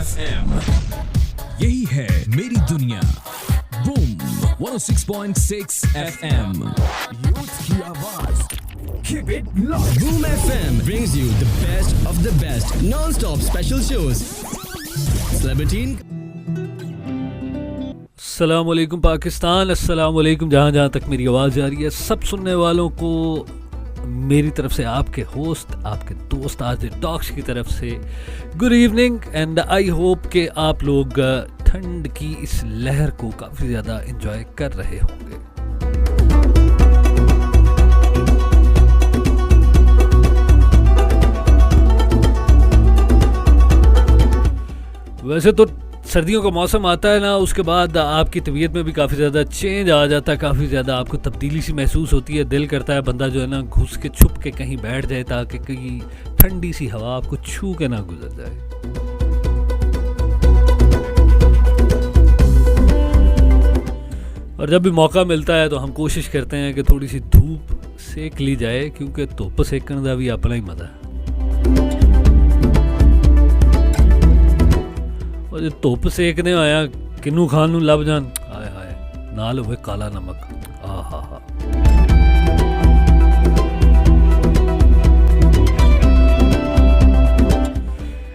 FM, यही है मेरी दुनिया। बूम 106.6 FM, यूथ की आवाज। Keep it locked. Boom FM brings you the best of the best non-stop special shows. Celebrity. अस्सलाम वालेकुम पाकिस्तान, अस्सलाम वालेकुम जहाँ जहाँ तक मेरी आवाज़ जा रही है सब सुनने वालों को मेरी तरफ से, आपके होस्ट, आपके दोस्त आज टॉक्स की तरफ से good evening and I hope कि आप लोग ठंड की इस लहर को काफ़ी ज़्यादा एंजॉय कर रहे होंगे। वैसे तो सर्दियों का मौसम आता है ना, उसके बाद आपकी तबीयत में भी काफ़ी ज़्यादा चेंज आ जाता है, काफ़ी ज़्यादा आपको तब्दीली सी महसूस होती है। दिल करता है बंदा जो है ना घुस के छुप के कहीं बैठ जाए ताकि कहीं ठंडी सी हवा आपको छू के ना गुजर जाए। और जब भी मौका मिलता है तो हम कोशिश करते हैं कि थोड़ी सी धूप सेक ली जाए, क्योंकि धुप सेकने का भी अपना ही मज़ा है। और जो धुप सेकने आया किनू खान नू लभ जान, हाय हाय नाल होवे काला नमक, आहा।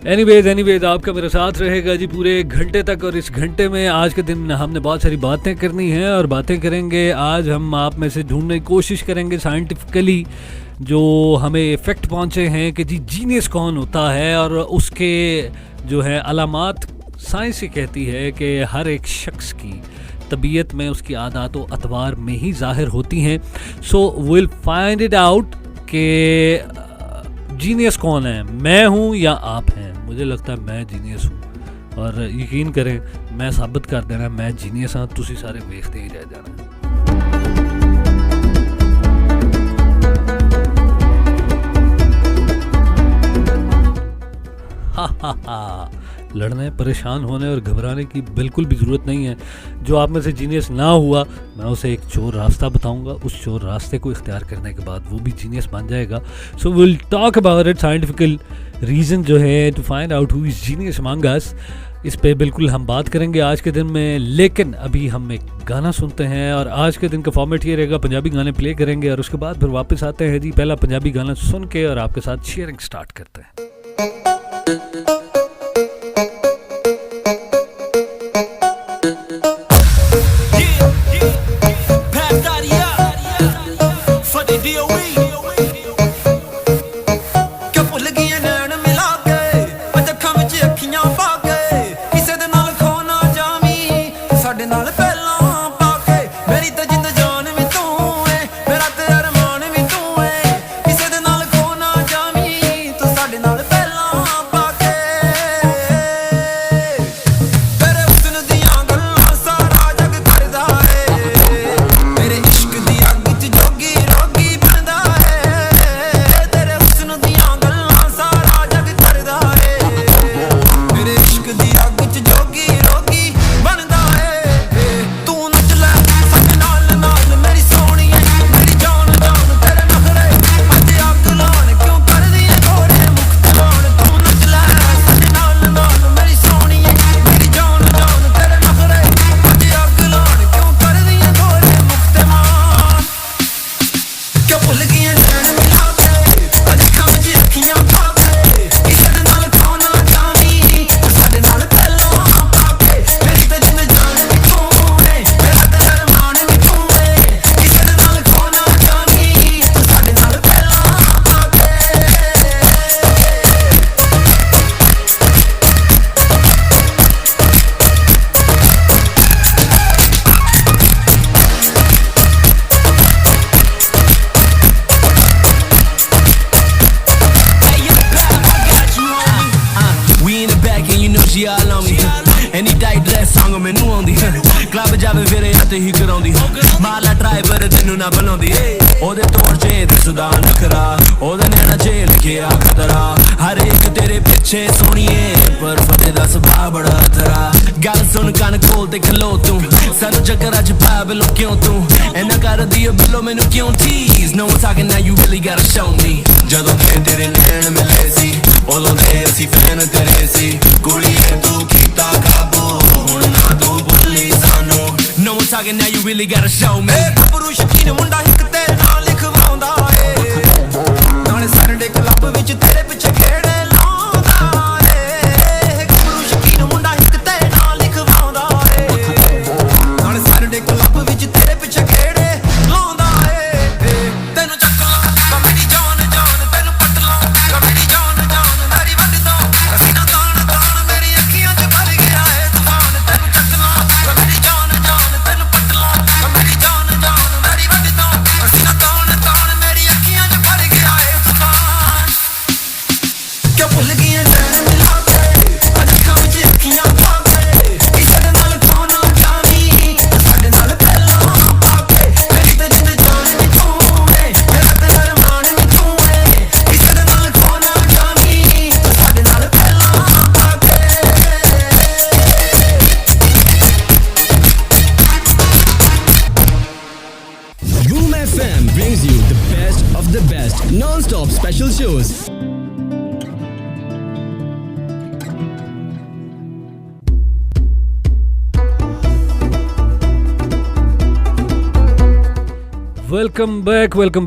एनीवेज आपका मेरे साथ रहेगा जी पूरे 1 घंटे तक। और इस घंटे में आज के दिन हमने बहुत सारी बातें करनी है और बातें करेंगे। आज हम आप में से ढूंढने की कोशिश करेंगे साइंटिफिकली जो हमें इफेक्ट पहुंचे हैं कि जी जीनियस कौन होता है, और उसके जो है अलामात साइंस ये कहती है कि हर एक शख्स की तबीयत में उसकी आदात व अतवार में ही ज़ाहिर होती हैं। So will find it out कि जीनियस कौन है, मैं हूँ या आप हैं। मुझे लगता है मैं जीनियस हूँ, और यकीन करें मैं साबित कर देना मैं जीनियस हाँ, तुसी सारे वेखते ही रह जाना। हा लड़ने, परेशान होने और घबराने की बिल्कुल भी ज़रूरत नहीं है। जो आप में से जीनियस ना हुआ, मैं उसे एक चोर रास्ता बताऊंगा, उस चोर रास्ते को इख्तियार करने के बाद वो भी जीनियस बन जाएगा। So will talk about it, scientifical reason जो है to find out who is genius among us, इस पे बिल्कुल हम बात करेंगे आज के दिन में। लेकिन अभी हम एक गाना सुनते हैं, और आज के दिन का फॉर्मेट ये रहेगा, पंजाबी गाने प्ले करेंगे और उसके बाद फिर वापस आते हैं जी पहला पंजाबी गाना सुन के और आपके साथ शेयरिंग स्टार्ट करते हैं। ਤੇ ਹੀ ਕਰਾਉਂਦੀ ਮਾਲਾ ਡਰਾਈਵਰ ਤੈਨੂੰ ਨਾ ਬਣਾਉਂਦੀ ਉਹਦੇ ਤੋੜ ਜੇ ਦਿਸਦਾ ਨਖਰਾ ਉਹਦੇ ਨੈਣਾ ਚ ਲਿਖਿਆ ਖਤਰਾ ਹਰ ਇੱਕ ਤੇਰੇ ਪਿੱਛੇ ਸੋਹਣੀਏ ਪਰ ਫਤੇ ਦਾ ਸੁਭਾਅ ਬੜਾ ਤੇਰਾ ਗੱਲ ਸੁਣ ਕੰਨ ਖੋਲ ਤੇ ਖਲੋ ਤੂੰ ਸਾਨੂੰ ਚੱਕਰ ਅੱਜ ਪਾ ਬਿਲੋ ਕਿਉਂ ਤੂੰ ਐਨਾ ਕਰਦੀ ਓ ਬਿਲੋ ਮੈਨੂੰ ਕਿਉਂ tease no one talking now you really gotta show me ਜਦੋਂ ਮੈਂ ਤੇਰੇ ਨੈਣ ਮਿਲੇ ਸੀ ਉਦੋਂ ਦੇ ਅਸੀਂ ਫੈਨ ਤੇਰੇ ਸੀ ਕੁੜੀਏ ਤੂੰ talking, now you really gotta show me. ਗੱਭਰੂ ਸ਼ਕੀਨ ਮੁੰਡਾ ਇੱਕ ਤੇਰੇ ਨਾਂ ਲਿਖਵਾਉਂਦਾ ਏ ਨਾਲੇ ਸੈਟਰਡੇ ਕਲੱਬ ਵਿੱਚ ਤੇਰੇ ਪਿੱਛੇ ਖੇੜੇ ਲਾਉਂਦਾ ਏ ਗੱਭਰੂ ਸ਼ਕੀਨ ਮੁੰਡਾ ਇੱਕ ਤੇਰੇ ਨਾਂ ਲਿਖਵਾਉਂਦਾ ਏ ਨਾਲੇ ਸੈਟਰਡੇ ਕਲੱਬ ਵਿੱਚ ਤੇਰੇ ਪਿੱਛੇ ਖੇੜੇ ਲਾਉਂਦਾ ਏ ਤੈਨੂੰ ਚੱਕ ਲਾਂ ਮੇਰੀ ਜਾਨ ਜਾਨ ਤੈਨੂੰ ਪੱਟ ਲਾਂ ਮੇਰੀ ਜਾਨ ਜਾਨ ਮੇਰੀ ਵੱਢ ਦੋ ਅਸੀਂ ਨਾ ਤਾਣ ਤਾਣ ਮੇਰੀ ਅੱਖੀਆਂ 'ਚ ਭਰ ਗਿਆ ਏ ਤੂਫਾਨ ਤੈਨੂੰ ਚੱਕ ਲਾਂ ਮੇਰੀ ਜਾਨ ਜਾਨ ਤੈਨੂੰ ਪੱਟ ਲਾਂ ਮੇਰੀ ਜਾਨ ਜਾਨ ਮੇਰੀ ਵੱਢ ਦੋ ਅਸੀਂ ਨਾ ਤਾਣ ਤਾਣ ਮੇਰੀ ਅੱਖੀਆਂ 'ਚ ਭਰ ਗਿਆ ਏ ਤੂਫਾਨ ਕਿਉਂ ਭੁੱਲ ਗਈਆਂ ਜਾਨ ਮਿਲਾ ਕੇ ਅੱਖਾਂ ਵਿੱਚ ਅੱਖੀਆਂ ਪਾ ਕੇ ਕਿਸੇ ਦੇ ਨਾਲ ਕੋਨਾ ਜਾਵੀਂ ਸਾਡੇ ਨਾਲ ਪਹਿਲਾਂ ਪਾ ਕੇ ਮੇਰੀ ਤੇ ਜਿੰਦ ਜਾਨ ਵੀ ਤੂੰ ਏ ਮੇਰਾ ਤੇ ਅਰਮਾਨ ਵੀ ਤੂੰ ਏ ਕਿਸੇ ਦੇ ਨਾਲ ਕੋਨਾ ਜਾਵੀਂ ਸਾਡੇ ਨਾਲ ਪਹਿਲਾਂ ਪਾ ਕੇ Boom FM brings you the best of the best non-stop special shows. Welcome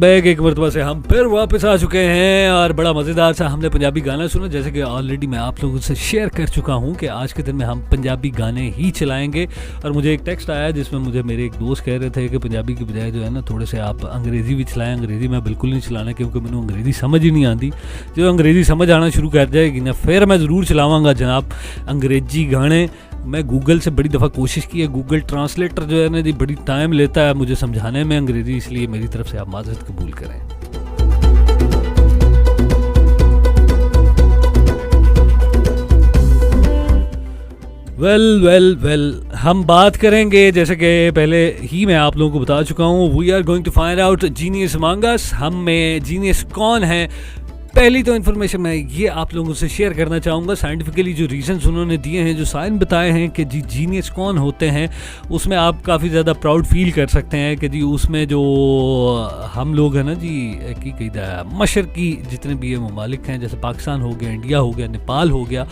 back एक मरतबा से हम फिर वापस आ चुके हैं और बड़ा मज़ेदार सा हमने पंजाबी गाना सुना। जैसे कि ऑलरेडी मैं आप लोगों से शेयर कर चुका हूं कि आज के दिन में हम पंजाबी गाने ही चलाएंगे। और मुझे एक टेक्स्ट आया जिसमें मुझे मेरे एक दोस्त कह रहे थे कि पंजाबी की बजाय जो है ना थोड़े से आप अंग्रेज़ी भी चलाएं। अंग्रेज़ी मैं बिल्कुल नहीं चलाना क्योंकि मैंने अंग्रेज़ी समझ ही नहीं आती। जो अंग्रेज़ी समझ आना शुरू कर जाएगी ना फिर मैं ज़रूर चलावांगा जनाब अंग्रेज़ी गाने। मैं गूगल से बड़ी दफ़ा कोशिश की है, गूगल ट्रांसलेटर जो है ना जी बड़ी टाइम लेता है मुझे समझाने में अंग्रेज़ी, इसलिए मेरी तरफ से आप माज़रत कबूल करें। वेल हम बात करेंगे जैसे कि पहले ही मैं आप लोगों को बता चुका हूँ, we are going to find out genius among us. हम में जीनियस कौन है। पहली तो इन्फॉर्मेशन मैं ये आप लोगों से शेयर करना चाहूँगा, साइंटिफिकली जो रीजंस उन्होंने दिए हैं, जो साइन बताए हैं कि जी जीनियस कौन होते हैं, उसमें आप काफ़ी ज़्यादा प्राउड फील कर सकते हैं कि जी उसमें जो हम लोग हैं ना जी की कही मशरकी जितने भी ये ममालिक हैं जैसे पाकिस्तान हो गया, इंडिया हो गया, नेपाल हो गया,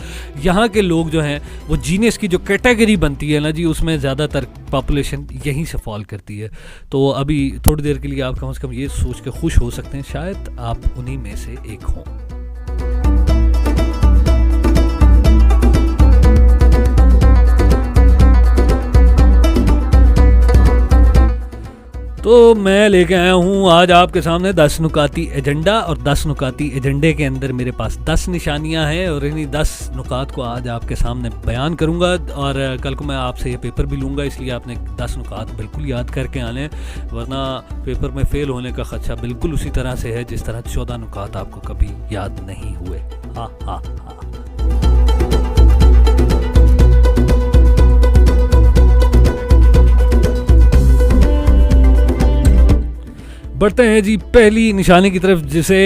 यहाँ के लोग जो हैं वो जीनियस की जो कैटेगरी बनती है ना जी उसमें ज़्यादातर पॉपुलेशन यहीं से फॉल करती है। तो अभी थोड़ी देर के लिए आप कम से कम ये सोच के खुश हो सकते हैं शायद आप उन्हीं में से एक हों। तो मैं लेके आया हूँ आज आपके सामने 10 नुकाती एजेंडा और 10 नुकाती एजेंडे के अंदर मेरे पास 10 निशानियाँ हैं और इन्हीं 10 नुकात को आज आपके सामने बयान करूँगा। और कल को मैं आपसे ये पेपर भी लूँगा, इसलिए आपने 10 नुकात बिल्कुल याद करके आने, वरना पेपर में फ़ेल होने का ख़दशा बिल्कुल उसी तरह से है जिस तरह 14 नुकात आपको कभी याद नहीं हुए। हाँ हाँ हाँ। बढ़ते हैं जी पहली निशानी की तरफ जिसे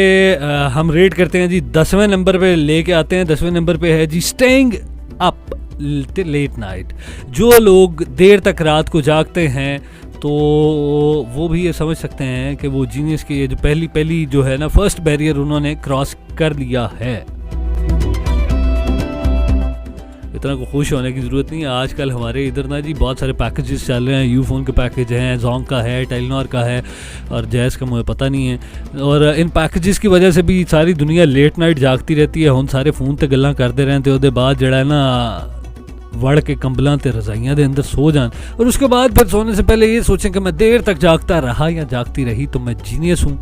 हम रेट करते हैं जी 10वें नंबर पे लेके आते हैं। 10वें नंबर पे है जी स्टेइंग अप लेट नाइट। जो लोग देर तक रात को जागते हैं तो वो भी ये समझ सकते हैं कि वो जीनियस की ये जो पहली जो है ना फर्स्ट बैरियर उन्होंने क्रॉस कर लिया है। इतना को खुश होने की ज़रूरत नहीं है। आजकल हमारे इधर ना जी बहुत सारे पैकेजेस चल रहे हैं, यूफोन के पैकेज हैं, जोंग का है, टेलीनॉर का है और जैस का मुझे पता नहीं है। और इन पैकेजेस की वजह से भी सारी दुनिया लेट नाइट जागती रहती है। हम सारे फ़ोन ते गल्लां करते रहते उसके बाद जड़ा है ना वड़ के कंबलों ते रजाइयां दे अंदर सो जान और उसके बाद फिर सोने से पहले ये सोचें कि मैं देर तक जागता रहा या जागती रही तो मैं जीनियस हूँ,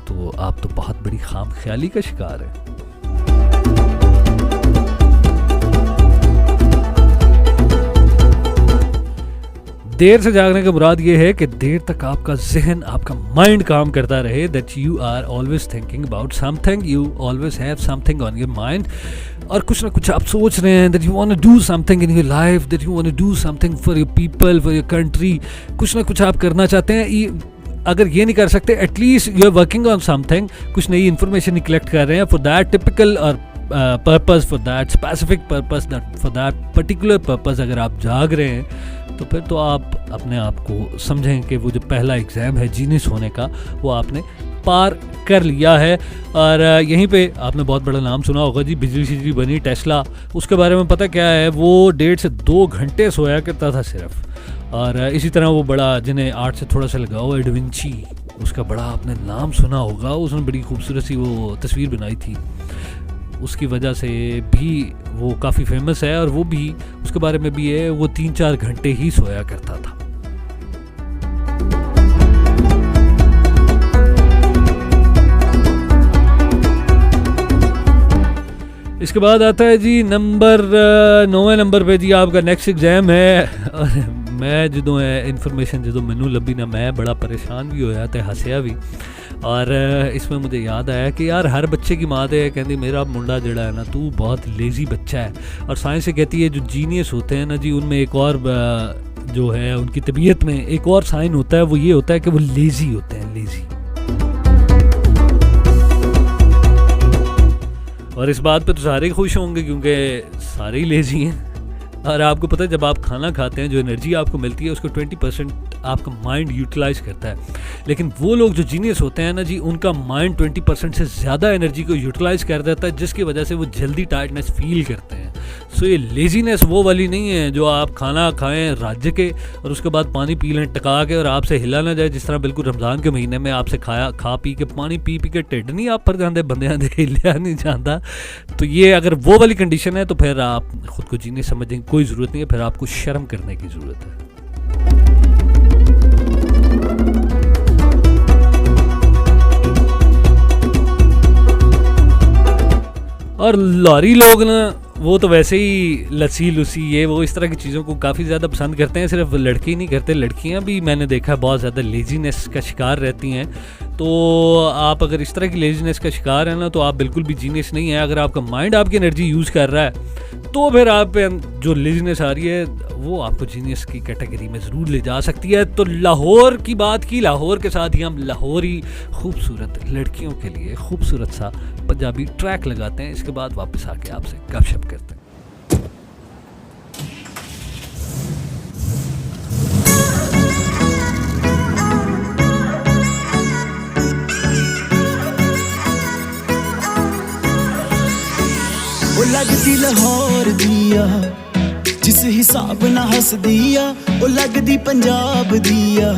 तो आप तो बहुत बड़ी खाम ख्याली का शिकार है। देर से जागने का मुराद ये है कि देर तक आपका जहन, आपका माइंड काम करता रहे, that you are always thinking about something, you always have something on your mind और कुछ ना कुछ आप सोच रहे हैं, that you want to do something in your life, that you want to do something for your people, for your country. कुछ ना कुछ आप करना चाहते हैं। अगर ये नहीं कर सकते at least you are working on something, कुछ नई इन्फॉर्मेशन कलेक्ट कर रहे हैं फॉर दैट टिपिकल और purpose, for that specific purpose, for that particular purpose. अगर आप जाग रहे हैं तो फिर तो आप अपने आप को समझें कि वो जो पहला एग्ज़ाम है जीनियस होने का वो आपने पार कर लिया है। और यहीं पे आपने बहुत बड़ा नाम सुना होगा जी, बिजली शिजली बनी टेस्ला। उसके बारे में पता क्या है, वो 1.5 से 2 घंटे सोया करता था सिर्फ। और इसी तरह वो बड़ा, जिन्हें आर्ट से थोड़ा सा लगाओ, एडविंची, उसका बड़ा आपने नाम सुना होगा, उसने बड़ी खूबसूरत सी वो तस्वीर बनाई थी, उसकी वजह से भी वो काफ़ी फेमस है। और वो भी, उसके बारे में भी है, वो 3-4 घंटे ही सोया करता था। इसके बाद आता है जी नंबर 9वें नंबर पे जी आपका नेक्स्ट एग्जाम है। और मैं जो है इन्फॉर्मेशन जो मैनू लभी ना, मैं बड़ा परेशान भी होया ते हंसिया भी। और इसमें मुझे याद आया कि यार हर बच्चे की माँ तो कहती मेरा मुंडा जड़ा है ना, तू बहुत लेज़ी बच्चा है। और साइंस से कहती है जो जीनियस होते हैं ना जी, उनमें एक और जो है उनकी तबीयत में एक और साइन होता है, वो ये होता है कि वो लेज़ी होते हैं, लेज़ी। और इस बात पे तो सारे खुश होंगे क्योंकि सारे ही लेज़ी हैं। और आपको पता है जब आप खाना खाते हैं जो एनर्जी आपको मिलती है उसको 20% आपका माइंड यूटिलाइज करता है, लेकिन वो लोग जो जीनियस होते हैं ना जी, उनका माइंड 20% से ज़्यादा एनर्जी को यूटिलाइज कर देता है, जिसकी वजह से वो जल्दी टायर्डनेस फील करते हैं। सो ये लेजीनेस वो वाली नहीं है जो आप खाना खाएं राज्य के और उसके बाद पानी पी लें टका के और आपसे हिला ना जाए, जिस तरह बिल्कुल रमज़ान के महीने में आपसे खा पी के पानी पी के ढिड नहीं आप पर जाते, बंदे हिलिया नहीं जाता। तो ये अगर वो वाली कंडीशन है तो फिर आप खुद को जीनियस समझेंगे, कोई ज़रूरत नहीं है, फिर आपको शर्म करने की ज़रूरत है। और लॉरी लोग ना वो तो वैसे ही लस्सी लुसी ये वो इस तरह की चीज़ों को काफ़ी ज़्यादा पसंद करते हैं। सिर्फ लड़के ही नहीं करते, लड़कियां भी मैंने देखा है बहुत ज़्यादा लेजीनेस का शिकार रहती हैं। तो आप अगर इस तरह की लेजीनेस का शिकार है ना, तो आप बिल्कुल भी जीनियस नहीं है। अगर आपका माइंड आपकी एनर्जी यूज़ कर रहा है तो फिर आप जो लेजीनेस आ रही है वो आपको जीनियस की कैटेगरी में ज़रूर ले जा सकती है। तो लाहौर की बात की, लाहौर के साथ ही हम लाहौरी खूबसूरत लड़कियों के लिए खूबसूरत सा पंजाबी ट्रैक लगाते हैं। इसके बाद वापस आके आपसे गपशप करते हैं। ਉਹ ਲੱਗਦੀ ਲਾਹੌਰ ਦੀਆ ਜਿਸ ਹਿਸਾਬ ਨਾਲ ਹੱਸਦੀ ਆ, ਉਹ ਲੱਗਦੀ ਪੰਜਾਬ ਦੀਆ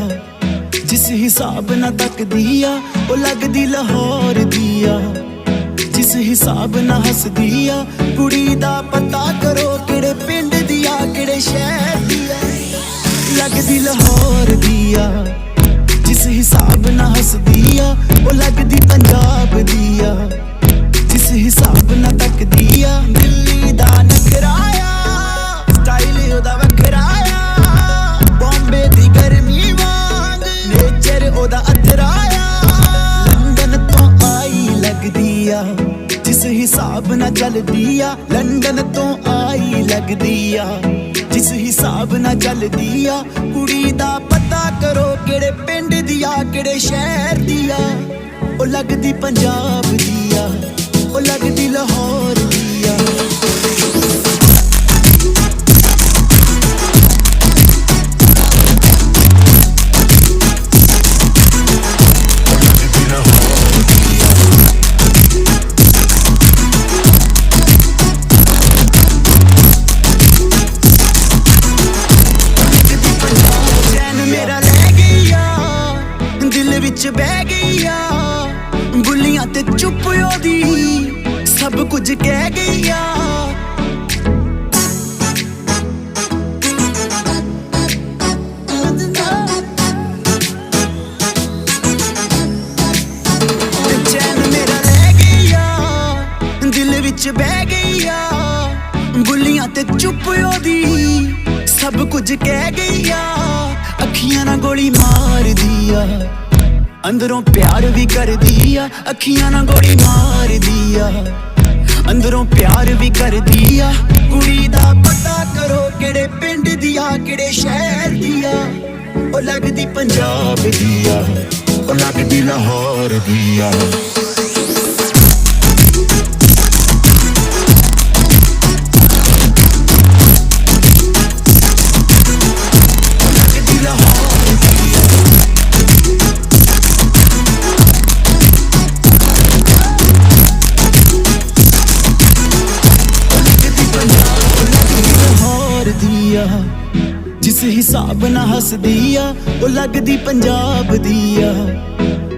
ਜਿਸ ਹਿਸਾਬ ਨਾਲ ਤੱਕਦੀ ਆ, ਉਹ ਲੱਗਦੀ ਲਾਹੌਰ ਦੀਆ ਜਿਸ ਹਿਸਾਬ ਨਾਲ ਹੱਸਦੀ ਆ। ਕੁੜੀ ਦਾ ਪਤਾ ਕਰੋ ਕਿਹੜੇ ਪਿੰਡ ਦੀ ਆ ਕਿਹੜੇ ਸ਼ਹਿਰ ਦੀ ਆ, ਲੱਗਦੀ ਲਾਹੌਰ ਦੀਆ ਜਿਸ ਹਿਸਾਬ ਨਾਲ ਹੱਸਦੀ ਆ, ਉਹ ਲੱਗਦੀ ਪੰਜਾਬ ਦੀਆ ਜਿਸ ਹਿਸਾਬ ਨਾਲ ਤੱਕਦੀ ਆ। ਦਿੱਲੀ ਦਾ ਨਖਰਾਇਆ ਸਟਾਈਲ ਉਹਦਾ ਵੱਖਰਾਇਆ, ਬੰਬੇ ਦੀ ਗਰਮੀ ਵਾਂਗ ਨੇਚਰ ਉਹਦਾ ਅਥਰਾਇਆ। ਲੰਡਨ ਤੋਂ ਆਈ ਲੱਗਦੀ ਆ ਜਿਸ ਹਿਸਾਬ ਨਾਲ ਚੱਲਦੀ ਆ, ਲੰਡਨ ਤੋਂ ਆਈ ਲੱਗਦੀ ਆ ਜਿਸ ਹਿਸਾਬ ਨਾਲ ਚੱਲਦੀ ਆ। ਕੁੜੀ ਦਾ ਪਤਾ ਕਰੋ ਕਿਹੜੇ ਪਿੰਡ ਦੀ ਆ ਕਿਹੜੇ ਸ਼ਹਿਰ ਦੀ ਆ, ਉਹ ਲੱਗਦੀ ਪੰਜਾਬ ਦੀ ਆ, ਉਹ ਲੱਗਦੀ ਲਾਹੌਰ ਦੀ ਆ। ਚੈਨ ਮੇਰਾ ਲੈ ਗਈ ਆ, ਦਿਲ ਵਿੱਚ ਬਹਿ ਗਈ ਆ, ਬੁੱਲੀਆਂ ਤੇ ਚੁੱਪ ਉਹਦੀ ਸਭ ਕੁਝ ਕਹਿ ਗਈ ਆ। ਚੈਨ ਮੇਰਾ ਲੈ ਗਈ ਆ, ਦਿਲ ਵਿੱਚ ਬਹਿ ਗਈ ਆ, ਬੁੱਲੀਆਂ ਤੇ ਚੁੱਪ ਉਹਦੀ ਸਭ ਕੁਝ ਕਹਿ ਗਈ ਆ। ਅੱਖੀਆਂ ਨਾਲ ਗੋਲੀ ਮਾਰਦੀ ਆ, ਅੰਦਰੋਂ ਪਿਆਰ ਵੀ ਕਰਦੀ ਆ। ਅੱਖੀਆਂ ਨਾਲ ਗੋਲੀ ਮਾਰਦੀ ਆ, ਅੰਦਰੋਂ ਪਿਆਰ ਵੀ ਕਰਦੀ ਆ। ਕੁੜੀ ਦਾ ਪਤਾ ਕਰੋ ਕਿਹੜੇ ਪਿੰਡ ਦੀ ਆ ਕਿਹੜੇ ਸ਼ਹਿਰ ਦੀ ਆ, ਉਹ ਲੱਗਦੀ ਪੰਜਾਬ ਦੀ ਆ, ਉਹ ਲੱਗਦੀ ਲਾਹੌਰ ਦੀ ਆ। ਜਿਸ जिस हिसाब ना हसदी आ ओ लगदी पंजाब दी आ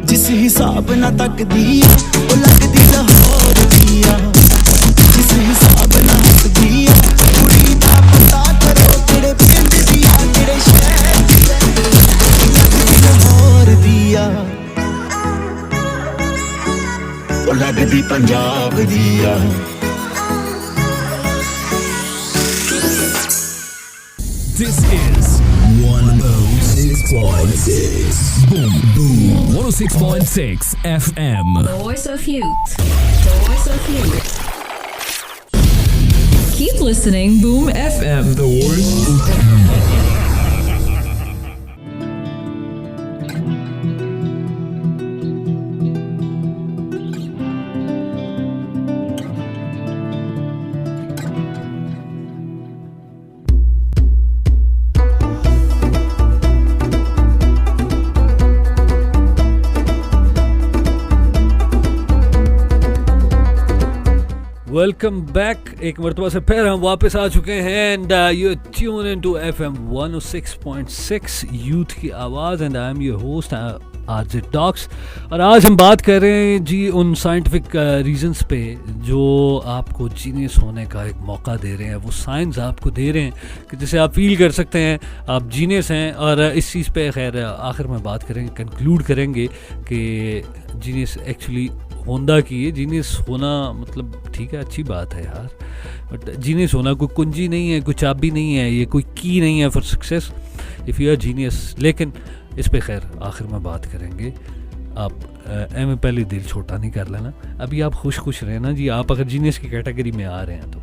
जिस हिसाब ना तकदी आ ओ लगदी लाहौर दी आ जिस हिसाब ना हसदी आ कुड़ी दा पता करो तेरे पिंड दी आ तेरे शहर दी लगदी लाहौर दी आ ओ लगदी पंजाब दी आ This is 106.6 Boom Boom 106.6 FM. The voice of youth. The voice of youth. Keep listening, Boom FM. The voice of youth. Welcome back. एक मरतबा से फिर हम वापस आ चुके हैं and you tune into FM 106.6 youth की आवाज़ and I am your host RJ डॉक्स। और आज हम बात कर रहे हैं जी उन साइंटिफिक रीजंस पे जो आपको जीनियस होने का एक मौका दे रहे हैं, वो साइंस आपको दे रहे हैं कि जिसे आप फील कर सकते हैं आप जीनियस हैं। और इस चीज़ पे खैर आखिर में बात करेंगे, कंक्लूड करेंगे कि जीनियस एक्चुअली होंदा की है। जीनियस होना मतलब ठीक है, अच्छी बात है यार, बट जीनियस होना कोई कुंजी नहीं है, कोई चाबी नहीं है, ये कोई की नहीं है for success if you are genius. लेकिन इस पे खैर आखिर में बात करेंगे। आप एम पहले दिल छोटा नहीं कर लेना, अभी आप खुश खुश रहना जी। आप अगर जीनियस की कैटेगरी में आ रहे हैं तो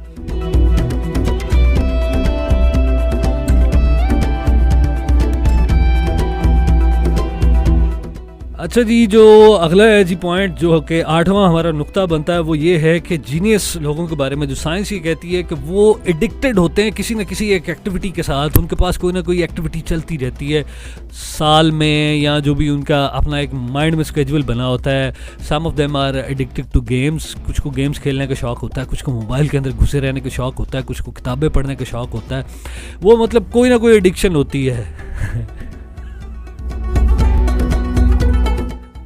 अच्छा जी। जो अगला है जी पॉइंट जो कि 8वां हमारा नुक्ता बनता है वो ये है कि जीनियस लोगों के बारे में जो साइंस ये कहती है कि वो एडिक्टेड होते हैं किसी न किसी एक एक्टिविटी के साथ। उनके पास कोई ना कोई एक्टिविटी चलती रहती है साल में, या जो भी उनका अपना एक माइंड में स्केड्यूल बना होता है। Some of them are addicted to games, कुछ को गेम्स खेलने का शौक़ होता है, कुछ को मोबाइल के अंदर घुसे रहने का शौक़ होता है, कुछ को किताबें पढ़ने का शौक़ होता है। वो मतलब कोई ना कोई एडिक्शन होती है।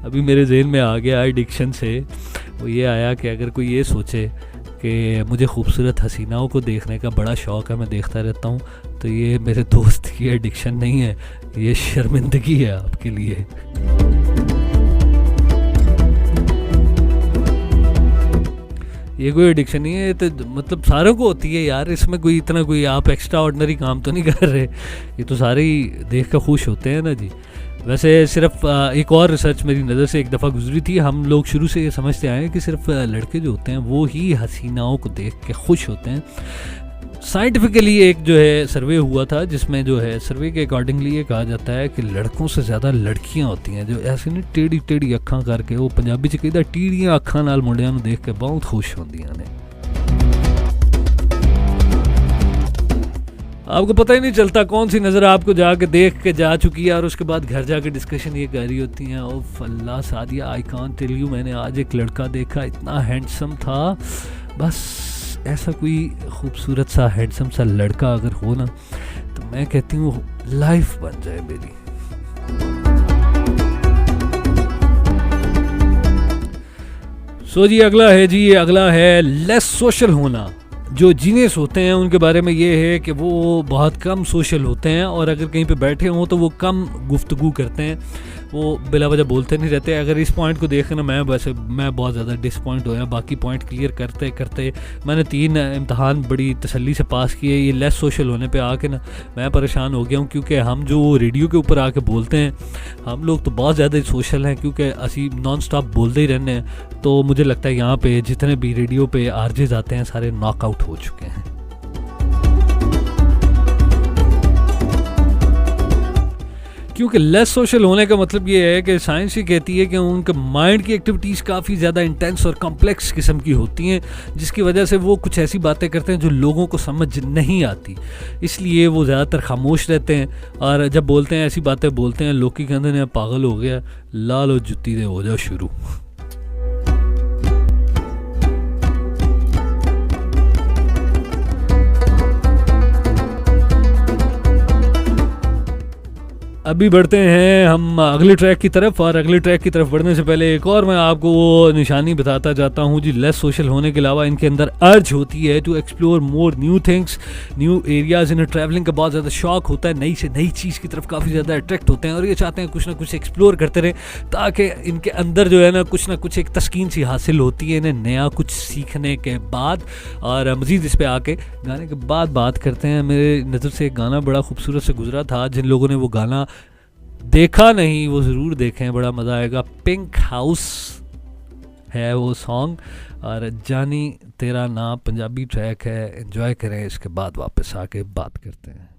अभी मेरे जहन में आ गया एडिक्शन से, वो ये आया कि अगर कोई ये सोचे कि मुझे खूबसूरत हसीनाओं को देखने का बड़ा शौक़ है, मैं देखता रहता हूँ, तो ये मेरे दोस्त की एडिक्शन नहीं है, ये शर्मिंदगी है आपके लिए। ये कोई एडिक्शन नहीं है, तो मतलब सारों को होती है यार, इसमें कोई इतना कोई आप एक्स्ट्रा ऑर्डिनरी काम तो नहीं कर रहे, ये तो सारे ही देख कर खुश होते हैं ना जी। वैसे सिर्फ एक और रिसर्च मेरी नज़र से एक दफ़ा गुजरी थी। हम लोग शुरू से ये समझते आए हैं कि सिर्फ लड़के जो होते हैं वो ही हसीनाओं को देख के खुश होते हैं। साइंटिफिकली एक जो है सर्वे हुआ था जिसमें जो है सर्वे के अकॉर्डिंगली ये कहा जाता है कि लड़कों से ज़्यादा लड़कियां होती हैं जो ऐसे नहीं टेढ़ी टेढ़ी अखां करके, वो पंजाबी च कहदा टीढ़ियां अखां नाल मुंडियां नूं देख के बहुत खुश होंदियां ने। आपको पता ही नहीं चलता कौन सी नज़र आपको जाके देख के जा चुकी है और उसके बाद घर जाके डिस्कशन ये कर रही होती हैं, ओ फल्ला Sadia I can't tell you, मैंने आज एक लड़का देखा इतना हैंडसम था। बस ऐसा कोई खूबसूरत सा हैंडसम सा लड़का अगर हो ना, तो मैं कहती हूँ लाइफ बन जाए मेरी। सो जी अगला है लेस सोशल होना। जो जीनियस होते हैं उनके बारे में ये है कि वो बहुत कम सोशल होते हैं और अगर कहीं पे बैठे हों तो वो कम गुफ्तगू करते हैं, वो बिला वजह बोलते नहीं रहते। अगर इस पॉइंट को देखें ना, मैं बहुत ज़्यादा डिसपॉइंट हुआ। बाकी पॉइंट क्लियर करते करते मैंने 3 इम्तहान बड़ी तसल्ली से पास किए। ये लेस सोशल होने पे आके ना मैं परेशान हो गया हूँ, क्योंकि हम जो रेडियो के ऊपर आके बोलते हैं हम लोग तो बहुत ज़्यादा सोशल हैं, क्योंकि असी नॉन स्टॉप बोलते ही रहने हैं। तो मुझे लगता है यहाँ पे जितने भी रेडियो पे आरजेज आते हैं सारे नॉकआउट हो चुके हैं। क्योंकि लेस सोशल होने का मतलब ये है कि साइंस ये कहती है कि उनके माइंड की एक्टिविटीज़ काफ़ी ज़्यादा इंटेंस और कॉम्प्लेक्स किस्म की होती हैं, जिसकी वजह से वो कुछ ऐसी बातें करते हैं जो लोगों को समझ नहीं आती। इसलिए वो ज़्यादातर खामोश रहते हैं और जब बोलते हैं ऐसी बातें बोलते हैं लोग की कहते हैं पागल हो गया, ला लो जुत्ती दे हो जाओ शुरू। अभी बढ़ते हैं हम अगले ट्रैक की तरफ, और अगले ट्रैक की तरफ बढ़ने से पहले एक और मैं आपको वो निशानी बताता जाता हूँ जी। लेस सोशल होने के अलावा इनके अंदर अर्ज होती है to explore more new things, new areas. इन्हें ट्रैवलिंग का बहुत ज़्यादा शौक होता है, नई से नई चीज़ की तरफ काफ़ी ज़्यादा अट्रैक्ट होते हैं और ये चाहते हैं कुछ ना कुछ एक्सप्लोर करते रहें, ताकि इनके अंदर जो है ना कुछ एक तस्कीन सी हासिल होती है इन्हें नया कुछ सीखने के बाद। और मज़ीद इस पे आके गाने के बाद बात करते हैं। मेरे नज़र से एक गाना बड़ा खूबसूरत से गुजरा था, जिन लोगों ने वो गाना देखा नहीं वो ज़रूर देखें, बड़ा मज़ा आएगा। पिंक हाउस है वो सॉन्ग, और जानी तेरा नाम पंजाबी ट्रैक है, एंजॉय करें। इसके बाद वापस आके बात करते हैं।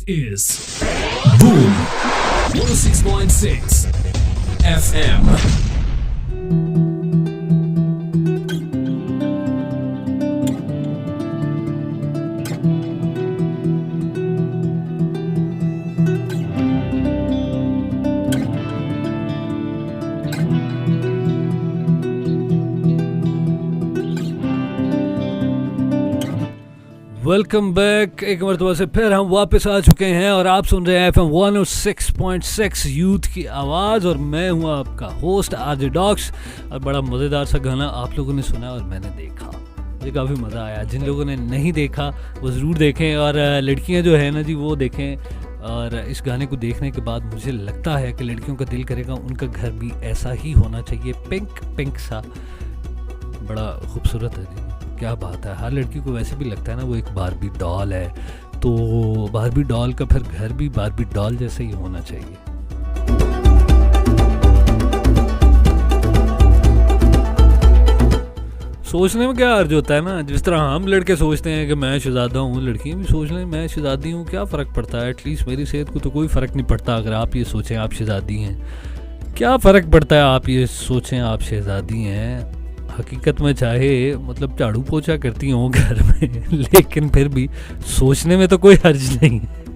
is Boom 106.6 FM. Welcome back. एक मरतबा से फिर हम वापस आ चुके हैं और आप सुन रहे हैं FM 106.6 यूथ की आवाज़, और मैं हूं आपका होस्ट आरजे डॉक्स। और बड़ा मज़ेदार सा गाना आप लोगों ने सुना और मैंने देखा, मुझे काफ़ी मज़ा आया। जिन लोगों ने नहीं देखा वो ज़रूर देखें, और लड़कियां जो है ना जी वो देखें। और इस गाने को देखने के बाद मुझे लगता है कि लड़कियों का दिल करेगा उनका घर भी ऐसा ही होना चाहिए, पिंक पिंक सा। बड़ा खूबसूरत है जी, क्या बात है। हर लड़की को वैसे भी लगता है ना वो एक बारबी डॉल है, तो बारबी डॉल का फिर घर भी बारबी डॉल जैसे ही होना चाहिए। सोचने में क्या अर्ज होता है ना, जिस तरह हम लड़के सोचते हैं कि मैं शहजादा हूँ, लड़कियाँ भी सोच लें मैं शहजादी हूँ, क्या फ़र्क पड़ता है। एटलीस्ट मेरी सेहत को तो कोई फ़र्क नहीं पड़ता अगर आप ये सोचें आप शहजादी हैं। क्या फ़र्क पड़ता है आप ये सोचें आप शहजादी हैं। हकीकत में चाहे मतलब झाड़ू पोछा करती हों घर में, लेकिन फिर भी सोचने में तो कोई हर्ज नहीं है।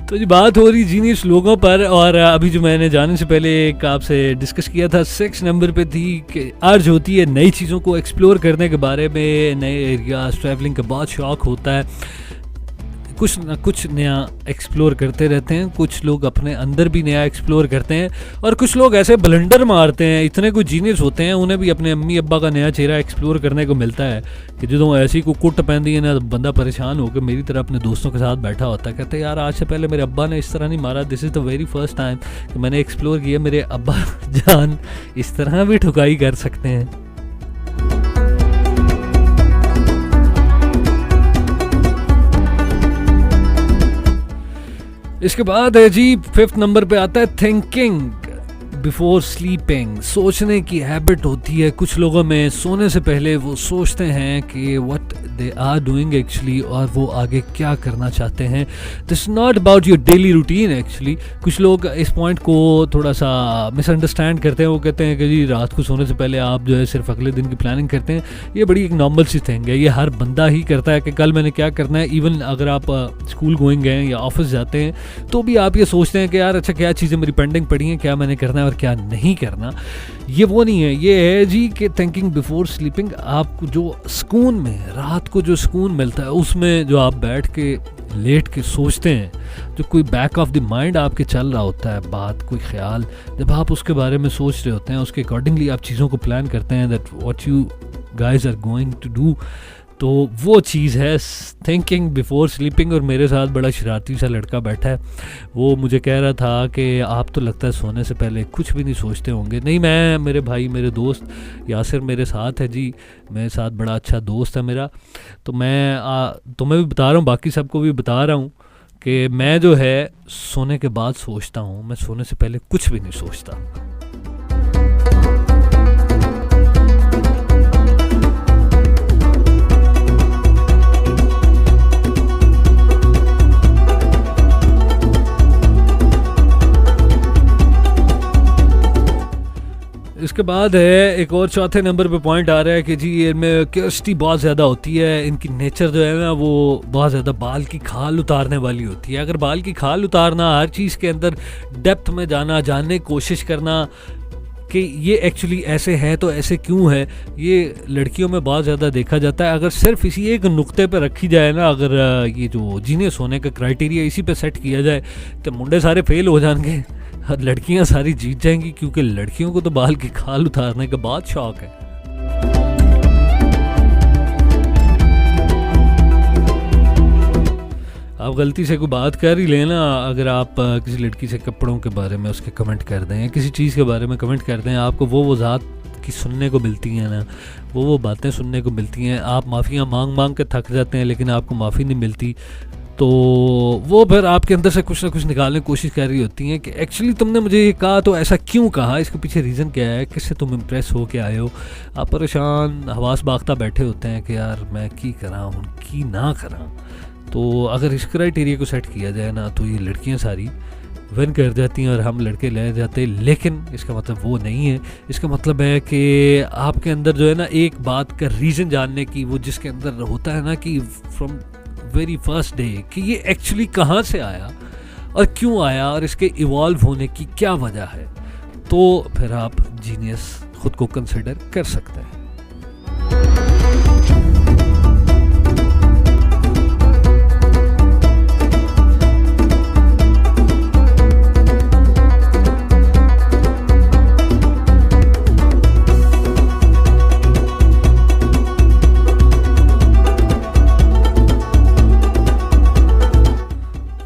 तो जी बात हो रही जीनियस लोगों पर, और अभी जो मैंने जाने से पहले एक आपसे डिस्कस किया था 6 नंबर पे थी कि अर्ज होती है नई चीज़ों को एक्सप्लोर करने के बारे में, नए एरियाज ट्रैवलिंग का बहुत शौक़ होता है, कुछ ना कुछ नया एक्सप्लोर करते रहते हैं। कुछ लोग अपने अंदर भी नया एक्सप्लोर करते हैं और कुछ लोग ऐसे ब्लंडर मारते हैं, इतने कुछ जीनियस होते हैं, उन्हें भी अपने अम्मी अब्बा का नया चेहरा एक्सप्लोर करने को मिलता है कि जो ऐसी को कुट पहनती है ना, बंदा परेशान होकर मेरी तरह अपने दोस्तों के साथ बैठा होता है, कहते हैं यार आज से पहले मेरे अब्बा ने इस तरह नहीं मारा, this is the very first time कि मैंने एक्सप्लोर किया मेरे अब्बा जान इस तरह भी ठुकाई कर सकते हैं। इसके बाद है जी 5th नंबर पे आता है थिंकिंग बिफोर स्लीपिंग। सोचने की हैबिट होती है कुछ लोगों में, सोने से पहले वो सोचते हैं कि what they are doing actually, और वो आगे क्या करना चाहते हैं। This not about your daily routine actually. कुछ लोग इस पॉइंट को थोड़ा सा मिसअंडरस्टैंड करते हैं, वो कहते हैं कि जी रात को सोने से पहले आप जो है सिर्फ अगले दिन की प्लानिंग करते हैं। ये बड़ी एक नॉर्मल सी थिंग है, ये हर बंदा ही करता है कि कल मैंने क्या करना है। इवन अगर आप स्कूल गोइंग हैं या ऑफिस जाते हैं तो भी आप ये सोचते हैं कि यार अच्छा क्या चीज़ें मेरी पेंडिंग पड़ी हैं, क्या मैंने करना है और क्या नहीं करना। ये वो नहीं है, ये है जी कि थिंकिंग बिफोर स्लीपिंग। आपको जो सुकून में, रात को जो सुकून मिलता है उसमें जो आप बैठ के लेट के सोचते हैं, जो कोई बैक ऑफ द माइंड आपके चल रहा होता है बात, कोई ख्याल, जब आप उसके बारे में सोच रहे होते हैं उसके अकॉर्डिंगली आप चीज़ों को प्लान करते हैं that what you guys are going to do, तो वो चीज़ है थिंकिंग बिफोर स्लीपिंग। और मेरे साथ बड़ा शरारती सा लड़का बैठा है, वो मुझे कह रहा था कि आप तो लगता है सोने से पहले कुछ भी नहीं सोचते होंगे। नहीं, मैं, मेरे भाई, मेरे दोस्त यासिर मेरे साथ है जी, मेरे साथ बड़ा अच्छा दोस्त है मेरा, तो मैं तुम्हें भी बता रहा हूँ, बाकी सबको भी बता रहा हूँ कि मैं जो है सोने के बाद सोचता हूँ, मैं सोने से पहले कुछ भी नहीं सोचता। इसके बाद है एक और 4थे नंबर पे पॉइंट आ रहा है कि जी इनमें क्यूरियोसिटी बहुत ज़्यादा होती है। इनकी नेचर जो है ना वो बहुत ज़्यादा बाल की खाल उतारने वाली होती है। अगर बाल की खाल उतारना, हर चीज़ के अंदर डेप्थ में जाना, जानने की कोशिश करना कि ये एक्चुअली ऐसे है तो ऐसे क्यों है, ये लड़कियों में बहुत ज़्यादा देखा जाता है। अगर सिर्फ इसी एक नुक्ते पे रखी जाए ना, अगर ये जो जीनियस होने का क्राइटेरिया इसी पे सेट किया जाए तो मुंडे सारे फेल हो जाएंगे, लड़कियां सारी जीत जाएंगी, क्योंकि लड़कियों को तो बाल की खाल उतारने का बहुत शौक है। आप गलती से कोई बात कर ही लेना, अगर आप किसी लड़की से कपड़ों के बारे में उसके कमेंट कर दें या किसी चीज़ के बारे में कमेंट कर दें, आपको वो ज़ात की सुनने को मिलती हैं ना, वो बातें सुनने को मिलती हैं। आप माफ़ियाँ मांग मांग के थक जाते हैं लेकिन आपको माफ़ी नहीं मिलती, तो वो फिर आपके अंदर से कुछ ना कुछ निकालने की कोशिश कर रही होती हैं कि एक्चुअली तुमने मुझे ये कहा तो ऐसा क्यों कहा, इसके पीछे रीज़न क्या है, किससे तुम इम्प्रेस हो के आए हो। आप परेशान हवास बाख्ता बैठे होते हैं कि यार मैं की करा हूँ की ना करा। तो अगर इस क्राइटेरिया को सेट किया जाए ना तो ये लड़कियाँ सारी विन कर जाती हैं और हम लड़के ले जाते हैं। लेकिन इसका मतलब वो नहीं है, इसका मतलब है कि आपके अंदर जो है ना एक बात का रीज़न जानने की, वो जिसके अंदर होता है ना कि फ्रॉम वेरी फर्स्ट डे कि ये एक्चुअली कहाँ से आया और क्यों आया और इसके इवॉल्व होने की क्या वजह है, तो फिर आप जीनियस खुद को कंसिडर कर सकते हैं।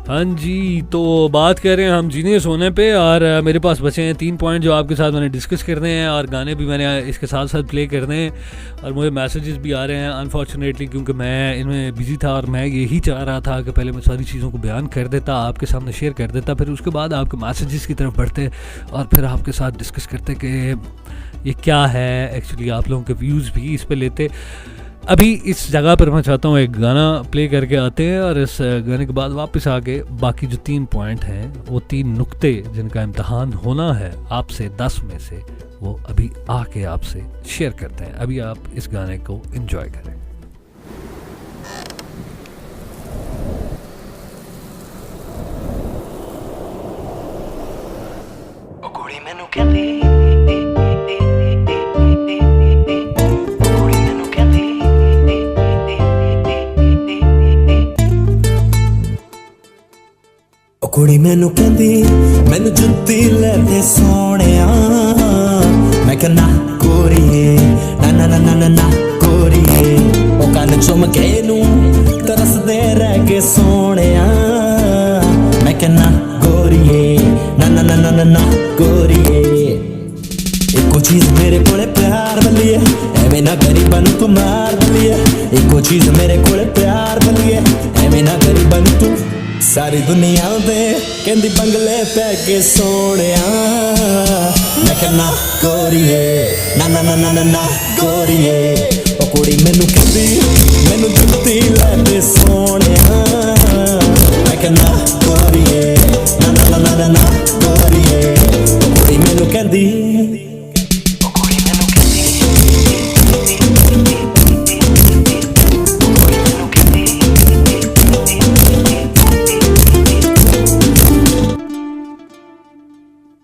हाँ हाँ जी, तो बात कर रहे हैं हम जीनियस होने पे और मेरे पास बचे हैं 3 पॉइंट जो आपके साथ मैंने डिस्कस करने हैं और गाने भी मैंने इसके साथ साथ प्ले करने हैं और मुझे मैसेजेस भी आ रहे हैं अनफॉर्चुनेटली, क्योंकि मैं इनमें बिजी था और मैं यही चाह रहा था कि पहले मैं सारी चीज़ों को बयान कर देता, आपके सामने शेयर कर देता, फिर उसके बाद आपके मैसेजेस की तरफ बढ़ते और फिर आपके साथ डिस्कस करते कि ये क्या है, एक्चुअली आप लोगों के व्यूज़ भी इस पर लेते। अभी इस जगह पर मैं चाहता हूँ एक गाना प्ले करके आते हैं और इस गाने के बाद वापस आके बाकी जो 3 पॉइंट हैं, वो 3 नुक्ते जिनका इम्तहान होना है आपसे 10 में से, वो अभी आके आपसे शेयर करते हैं। अभी आप इस गाने को एंजॉय करें। कुड़ी मैनू कहती कुड़ी मैनू कहती मैनू जुत्ती ले दे सोहणिया, मैं कह ना गोरीए ना ना ना ना ना गोरीए, ओ कन चुम के नू तरसदे रह गए सोहणिया, मैं कह ना गोरीए ना ना ना ना ना गोरीए। एको चीज मेरे कोले प्यार वाली है, एवें ना गरीबन तू मार वाली है, एको चीज मेरे कोले प्यार वाली है, एवें ना गरीबन तू सारी दुनिया दे कहंदी बंगले पै के सोहणिया, मैं कहना गोरीए ना ना ना ना ना गोरीए, ओ कुड़ी मैनू कहंदी मैनू जुत्ती लै दे सोहणिया, मैं कहना गोरीए ना ना ना ना गोरीए, ओ कुड़ी मैनू कहंदी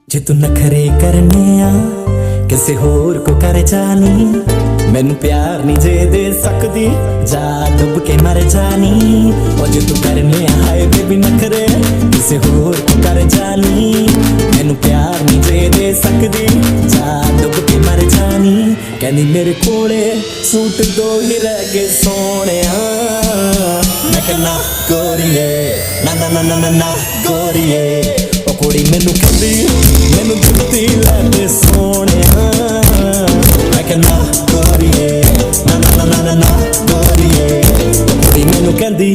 जे तू नखरे करने आ किसे होर को कर जानी, मैनू प्यार नहीं जे दे सकदी जा डुब के मर जानी, और जे तू करने आए बेबी नखरे किसे होर को कर जानी, मैनू प्यार नहीं जे दे सकदी जा डुब के मर जानी, कहनी मेरे कोले सूट 2 ही रह गए सोहणिया, मैं कहना गोरीए ना ना ना ना ना गोरीए, ओ कुड़ी मैनू कहंदी मैनू जुत्ती लै दे सोहणिया, मैं कहना गोरीए ना ना ना ना ना गोरीए, ओ कुड़ी मैनू कहंदी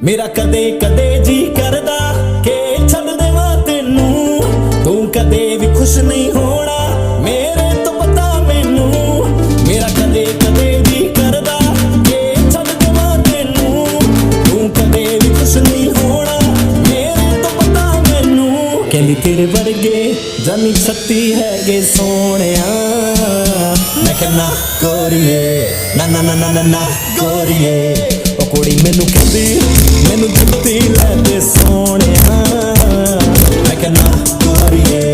मेरा कदे कदे जी करदा के छड़ देवां तेनू, तू कदे भी खुश नहीं होना मेरे तो पता मैनू, मेरा कदे कदे जी करदा के छड़ देवां तेनू, तू कदे भी खुश नहीं होना मेरे तो पता मैनू, कहंदी तेरे वर्गे जानी 36 है गे सोहणिया, मैं कहना गोरीए ना ना ना ना ना गोरीए, ओ कुड़ी मैनू कहंदी मैनू जुत्ती लै दे सोहणिया, मैं कहना गोरीए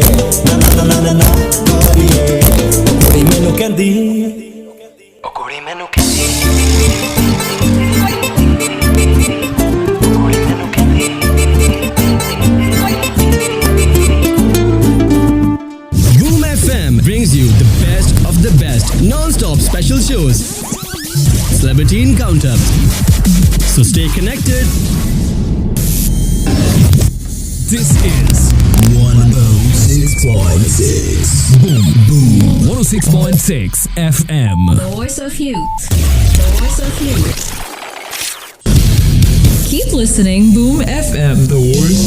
ना ना ना ना ना गोरीए, ओ कुड़ी मैनू कहंदी ओ कुड़ी मैनू कहंदी Boom FM brings you the best of the best non-stop special shows, Celebrity Encounter. So stay connected. This is 106.6 Boom Boom 106.6 FM. The voice of youth. The voice of youth. Keep listening, Boom FM. The voice.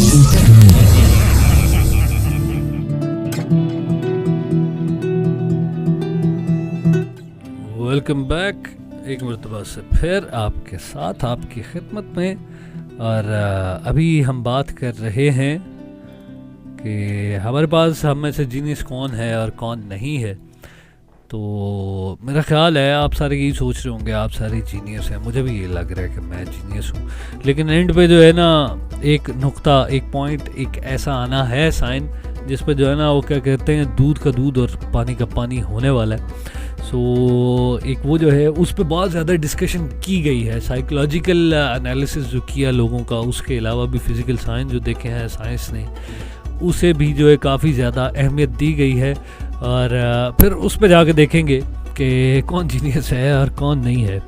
Welcome back एक मरतबा से फिर आपके साथ आपकी खिदमत में, और अभी हम बात कर रहे हैं कि हमारे पास हम में से जीनियस कौन है और कौन नहीं है। तो मेरा ख्याल है आप सारे यही सोच रहे होंगे आप सारे जीनियस हैं, मुझे भी ये लग रहा है कि मैं जीनियस हूँ, लेकिन एंड पे जो है ना एक नुक्ता, एक पॉइंट, एक ऐसा आना है साइन जिस पे जो है ना वो क्या कहते हैं दूध का दूध और पानी का पानी होने वाला है। सो एक वो जो है उस पर बहुत ज़्यादा डिस्कशन की गई है, साइकोलॉजिकल एनालिसिस जो किया लोगों का, उसके अलावा भी फिज़िकल साइंस जो देखे हैं साइंस ने, उसे भी जो है काफ़ी ज़्यादा अहमियत दी गई है। और फिर उस पर जाके देखेंगे कि कौन जीनियस है और कौन नहीं है।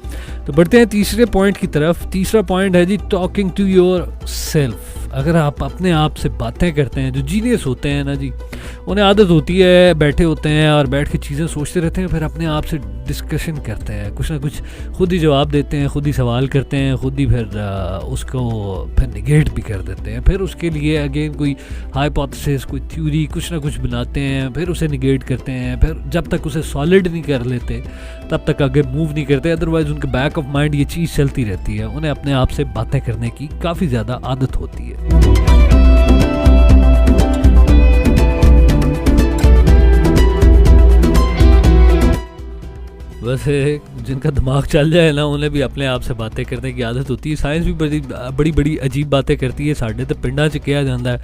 तो बढ़ते हैं तीसरे पॉइंट की तरफ। तीसरा पॉइंट है जी टॉकिंग टू योर सेल्फ। अगर आप अपने आप से बातें करते हैं, जो जीनियस होते हैं ना जी, उन्हें आदत होती है, बैठे होते हैं और बैठ के चीज़ें सोचते रहते हैं, फिर अपने आप से डिस्कशन करते हैं, कुछ ना कुछ खुद ही जवाब देते हैं, खुद ही सवाल करते हैं, खुद ही फिर उसको फिर निगेट भी कर देते हैं। फिर उसके लिए अगेन कोई हाइपोथेसिस, कोई थ्योरी, कुछ ना कुछ बनाते हैं, फिर उसे निगेट करते हैं। फिर जब तक उसे सॉलिड नहीं कर लेते तब तक आगे मूव नहीं करते। अदरवाइज़ उनके बैक ऑफ माइंड ये चीज़ चलती रहती है, उन्हें अपने आप से बातें करने की काफ़ी ज़्यादा आदत होती है। वैसे जिनका दिमाग चल जाए ना, उन्हें भी अपने आप से बातें करने की आदत होती है। साइंस भी बड़ी बड़ी अजीब बातें करती है। साढ़े तो पिंडा च कहा जाता है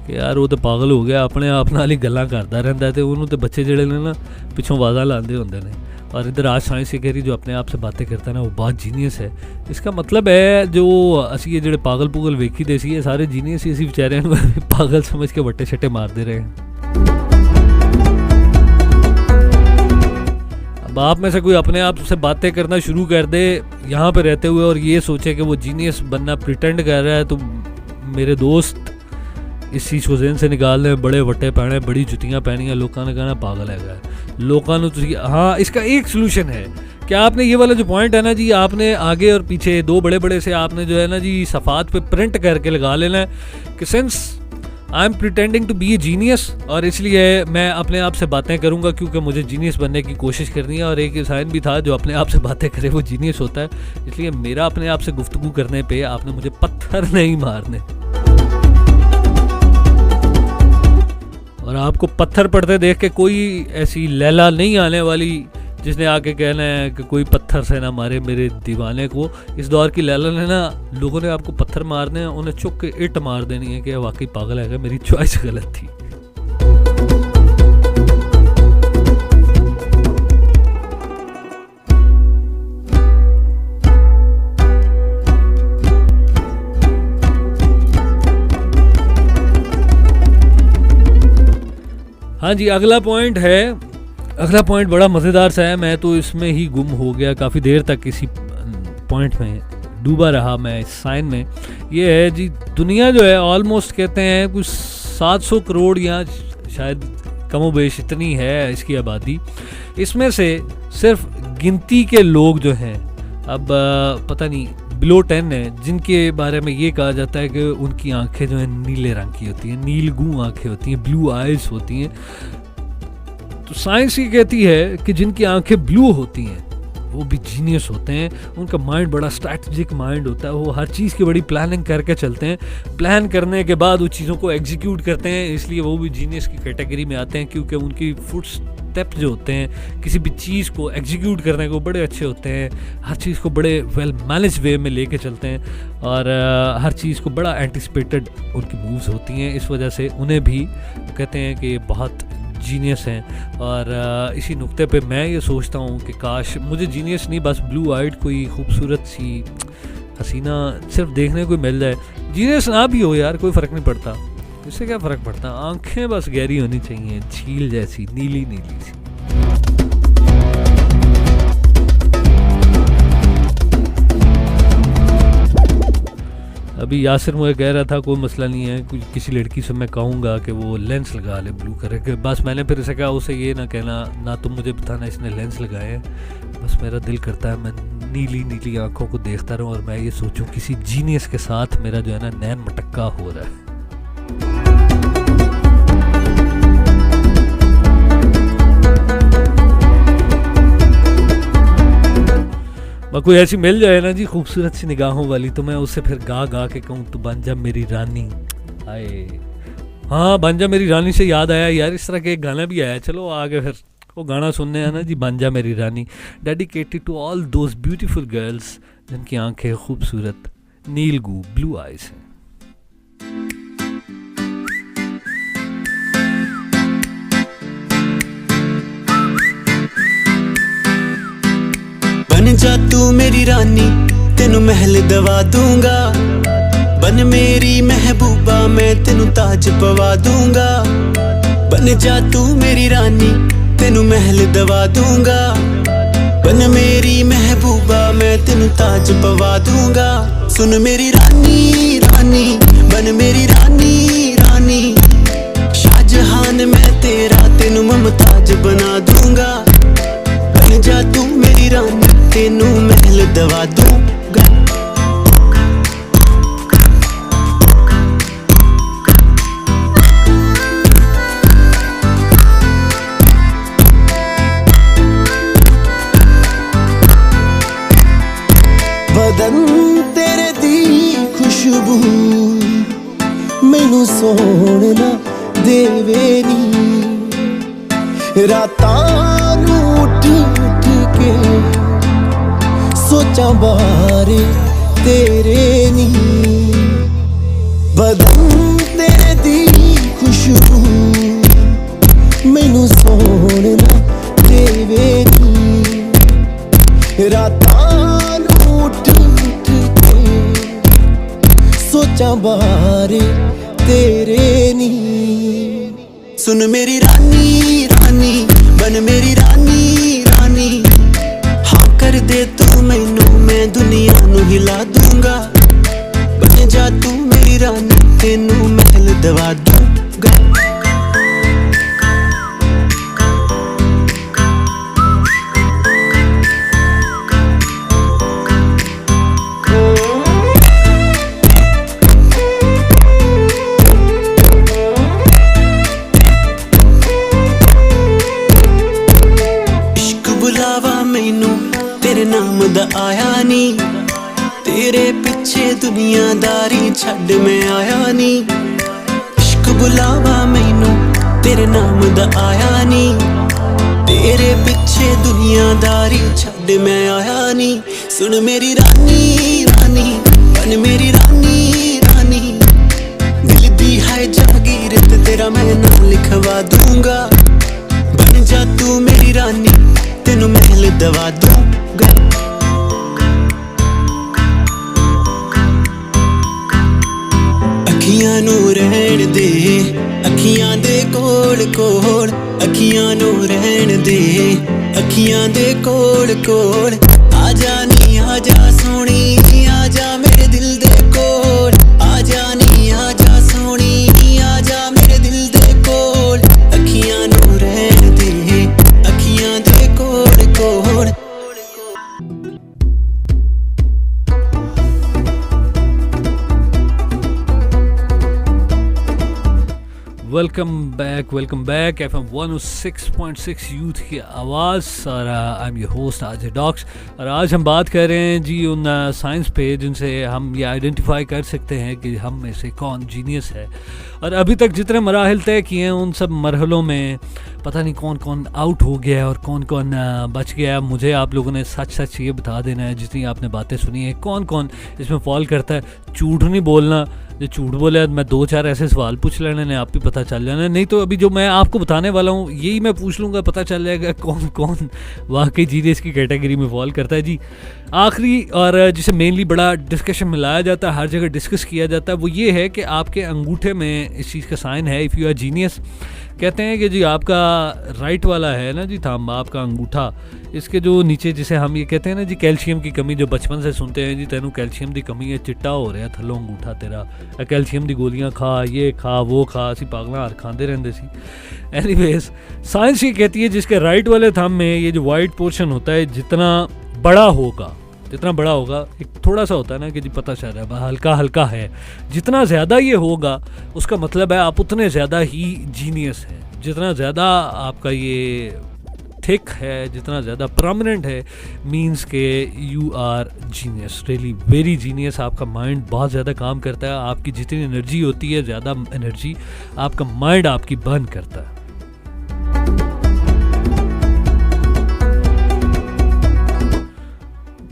कि यार वो तो पागल हो गया, अपने आप नाल ही गल्लां करता रहता है, तो उन्होंने तो बच्चे जड़े ने ना पिछों आवाज़ां लाते होंगे ने। और इधर आज साइंस ये कह रही जो अपने आप से बातें करता है ना, वो बहुत जीनियस है। इसका मतलब है जो असी ये जो पागल पुगल वेखी दे सी, ये सारे जीनियस ही, इसी बेचारे पागल समझ के वट्टे छट्टे मार दे रहे हैं। अब आप में से कोई अपने आप से बातें करना शुरू कर दे यहाँ पे रहते हुए और ये सोचे कि वो जीनियस बनना प्रिटेंड कर रहा है, तो मेरे दोस्त इस चीज़ को ज़हन से निकाल दें। बड़े वट्टे पहने, बड़ी जुतियाँ पहनी, लोगों ने कहना पागल है। लोगों ने हाँ, इसका एक सोल्यूशन है कि आपने ये वाला जो पॉइंट है ना जी, आपने आगे और पीछे दो बड़े बड़े से आपने जो है ना जी सफ़ात पे प्रिंट करके लगा लेना है कि since I am pretending to be a genius, और इसलिए मैं अपने आप से बातें करूंगा क्योंकि मुझे जीनियस बनने की कोशिश करनी है। और एक साइन भी था, जो अपने आप से बातें करे वो जीनियस होता है। इसलिए मेरा अपने आप से गुफ्तगू करने पे आपने मुझे पत्थर नहीं मारने। और आपको पत्थर पड़ते देख के कोई ऐसी लैला नहीं आने वाली जिसने आके कहना है कि कोई पत्थर से ना मारे मेरे दीवाने को। इस दौर की लैला ने ना, लोगों ने आपको पत्थर मारने हैं, उन्हें चुक के इट मार देनी है कि वाकई पागल है, मेरी चॉइस गलत थी। हाँ जी, अगला पॉइंट बड़ा मज़ेदार सा है। मैं तो इसमें ही गुम हो गया, काफ़ी देर तक इसी पॉइंट में डूबा रहा मैं, इस साइन में। ये है जी, दुनिया जो है ऑलमोस्ट कहते हैं कुछ 700 करोड़ या शायद कमोबेश इतनी है इसकी आबादी। इसमें से सिर्फ गिनती के लोग जो हैं, अब पता नहीं बिलो 10 है, जिनके बारे में ये कहा जाता है कि उनकी आंखें जो है नीले रंग की होती हैं, नीलगू आंखें होती हैं, ब्लू आइज होती हैं। तो साइंस ये कहती है कि जिनकी आंखें ब्लू होती हैं वो भी जीनियस होते हैं। उनका माइंड बड़ा स्ट्रैटेजिक माइंड होता है, वो हर चीज़ की बड़ी प्लानिंग करके चलते हैं। प्लान करने के बाद वो चीज़ों को एग्जीक्यूट करते हैं, इसलिए वो भी जीनियस की कैटेगरी में आते हैं, क्योंकि उनकी फुट स्टेप जो होते हैं किसी भी चीज़ को एग्जीक्यूट करने को बड़े अच्छे होते हैं। हर चीज़ को बड़े वेल मैनेज वे में लेके चलते हैं और हर चीज़ को बड़ा एंटिसिपेटेड उनकी मूव्स होती हैं। इस वजह से उन्हें भी कहते हैं कि बहुत जीनियस हैं। और इसी नुक्ते पे मैं ये सोचता हूँ कि काश मुझे जीनियस नहीं, बस ब्लू आइड कोई खूबसूरत सी हसीना सिर्फ देखने को मिल जाए। जीनियस ना भी हो यार, कोई फ़र्क नहीं पड़ता, इससे क्या फ़र्क पड़ता। आंखें बस गहरी होनी चाहिए, झील जैसी नीली नीली सी। अभी यासिर मुझे कह रहा था कोई मसला नहीं है, कुछ किसी लड़की से मैं कहूँगा कि वो लेंस लगा ले ब्लू कलर के। बस मैंने फिर इसे कहा उसे ये ना कहना, ना तुम मुझे बताना इसने लेंस लगाए हैं। बस मेरा दिल करता है मैं नीली नीली आंखों को देखता रहूँ और मैं ये सोचूं किसी जीनियस के साथ मेरा जो है ना नैन मटक्का हो रहा है। कोई ऐसी मिल जाए ना जी खूबसूरत सी निगाहों वाली, तो मैं उससे फिर गा गा के कहूँ तू बन जा मेरी रानी। आए हाँ, बन जा मेरी रानी से याद आया यार, इस तरह के एक गाना भी आया, चलो आगे फिर वो गाना सुनने आना जी, बन जा मेरी रानी, dedicated to all those beautiful girls जिनकी आंखें खूबसूरत नीलगू ब्लू आइज हैं। जा तू मेरी रानी तेनू महल दवा दूंगा बन मेरी महबूबा मैं तेनू ताज पवा दूंगा बन जा तू मेरी रानी तेनू महल दवा दूंगा बन मेरी महबूबा मैं तेनू ताज पवा दूंगा सुन मेरी रानी रानी बन मेरी रानी रानी शाहजहान मैं तेरा तेनू मुमताज बना दूंगा बन जा तू मेरी रानी तेनू महल दवा दूंगा बदन तेरे दी खुशबू मैनू सोहना देवे नी रातां नू उठ उठ के सोचा बारे तेरे नी बदन तेरे दी खुशबू मैनू सोहना देवे नी रातां उठ उठ के सोचा बारे तेरे नी सुन मेरी रानी रानी बन मेरी रानी रानी हाँ कर दे तू मैनू मैं दुनिया नू हिला दूंगा बन जा तू मेरी रानी तेनू महल दवा दूंगा तेरे नाम दा आया नी तेरे पिछे दुनियादारी छड़ मैं आया नी इश्क बुलावा मैनू तेरे नाम दा आया नी तेरे पिछे दुनियादारी छड़ मैं आया नी सुन मेरी रानी रानी बन मेरी रानी रानी दिल दी है जागीर ते तेरा मैं नाम लिखवा दूंगा बन जा तू मेरी रानी तेनू महल दवा दूंगा अखियां नू रहन दे अखियां दे कोल कोल अखियां नू रहन दे अखियां दे कोल कोल आजा नी आजा सोनी आजा मेरे दिल दे कोल आजा नी आजा सोनी आजा मेरे दिल दे कोल अखियां नू रहन दे अखियां दे कोल कोल वेलकम बैक FM 106.6 यूथ की आवाज़ और आई एम योर होस्ट आज डॉक्स और आज हम बात कर रहे हैं जी उन साइंस पे जिनसे हम ये आइडेंटिफाई कर सकते हैं कि हम में से कौन जीनियस है और अभी तक जितने मराहल तय किए हैं उन सब मरहलों में पता नहीं कौन कौन आउट हो गया है और कौन कौन बच गया है। मुझे आप लोगों ने सच सच ये बता देना है जितनी आपने बातें सुनी है कौन कौन इसमें फॉल करता है। झूठ नहीं बोलना, जो झूठ बोले मैं 2-4 ऐसे सवाल पूछ लेने ने आप भी पता चल जाना, नहीं तो अभी जो मैं आपको बताने वाला हूँ यही मैं पूछ लूँगा पता चल जाएगा कौन कौन वाकई जीनियस की कैटेगरी में फॉल करता है जी। आखिरी और जिसे मेनली बड़ा डिस्कशन में लाया जाता है, हर जगह डिस्कस किया जाता है, वो ये है कि आपके अंगूठे में इस चीज़ का साइन है इफ़ यू आर जीनियस। कहते हैं कि जी आपका राइट वाला है ना जी थंब, आपका अंगूठा, इसके जो नीचे जिसे हम ये कहते हैं ना जी कैल्शियम की कमी, जो बचपन से सुनते हैं जी तेनू कैल्शियम की कमी है, चिट्टा हो रहा थल्लों अंगूठा तेरा, कैल्शियम की गोलियां खा, ये खा वो खा, असी पागला हर खाते रहते सी। एनीवेज साइंस ये कहती है जिसके राइट वाले थंब में ये जो वाइट पोर्शन होता है जितना बड़ा होगा एक थोड़ा सा होता है ना कि जी पता चल रहा है हल्का हल्का है, जितना ज़्यादा ये होगा उसका मतलब है आप उतने ज़्यादा ही जीनियस हैं। जितना ज़्यादा आपका ये थिक है, जितना ज़्यादा परमानेंट है, मींस के you are genius, really very genius. आपका माइंड बहुत ज़्यादा काम करता है, आपकी जितनी एनर्जी होती है ज़्यादा एनर्जी आपका माइंड आपकी बर्न करता है।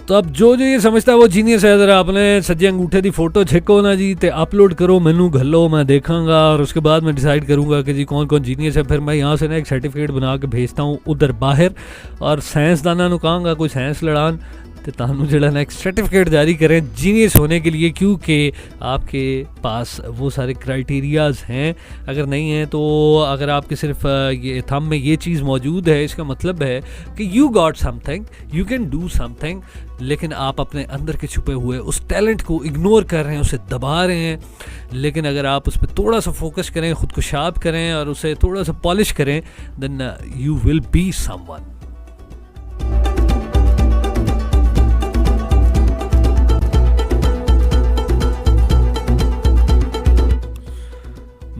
तो अब जो ये समझता है वो जीनियस है, ज़रा अपने सज्जे अंगूठे की फोटो छेको ना जी, ते अपलोड करो, मैनू घलो, मैं देखांगा और उसके बाद मैं डिसाइड करूंगा कि जी कौन कौन जीनियस है। फिर मैं यहाँ से ना एक सर्टिफिकेट बना के भेजता हूँ उधर बाहर और साइंसदाना नू कहांगा कोई साइंस लड़ान तो तानू जड़ा ना एक सर्टिफिकेट जारी करें जीनियस होने के लिए, क्योंकि आपके पास वो सारे क्राइटेरियाज हैं। अगर नहीं है तो अगर आपके सिर्फ ये थंब में ये चीज़ मौजूद है, इसका मतलब है कि you got something, you can do something, लेकिन आप अपने अंदर के छुपे हुए उस टैलेंट को इग्नोर कर रहे हैं, उसे दबा रहे हैं। लेकिन अगर आप उस पर थोड़ा सा फोकस करें, ख़ुद को शार्प करें और उसे थोड़ा सा पॉलिश करें, then you will be someone.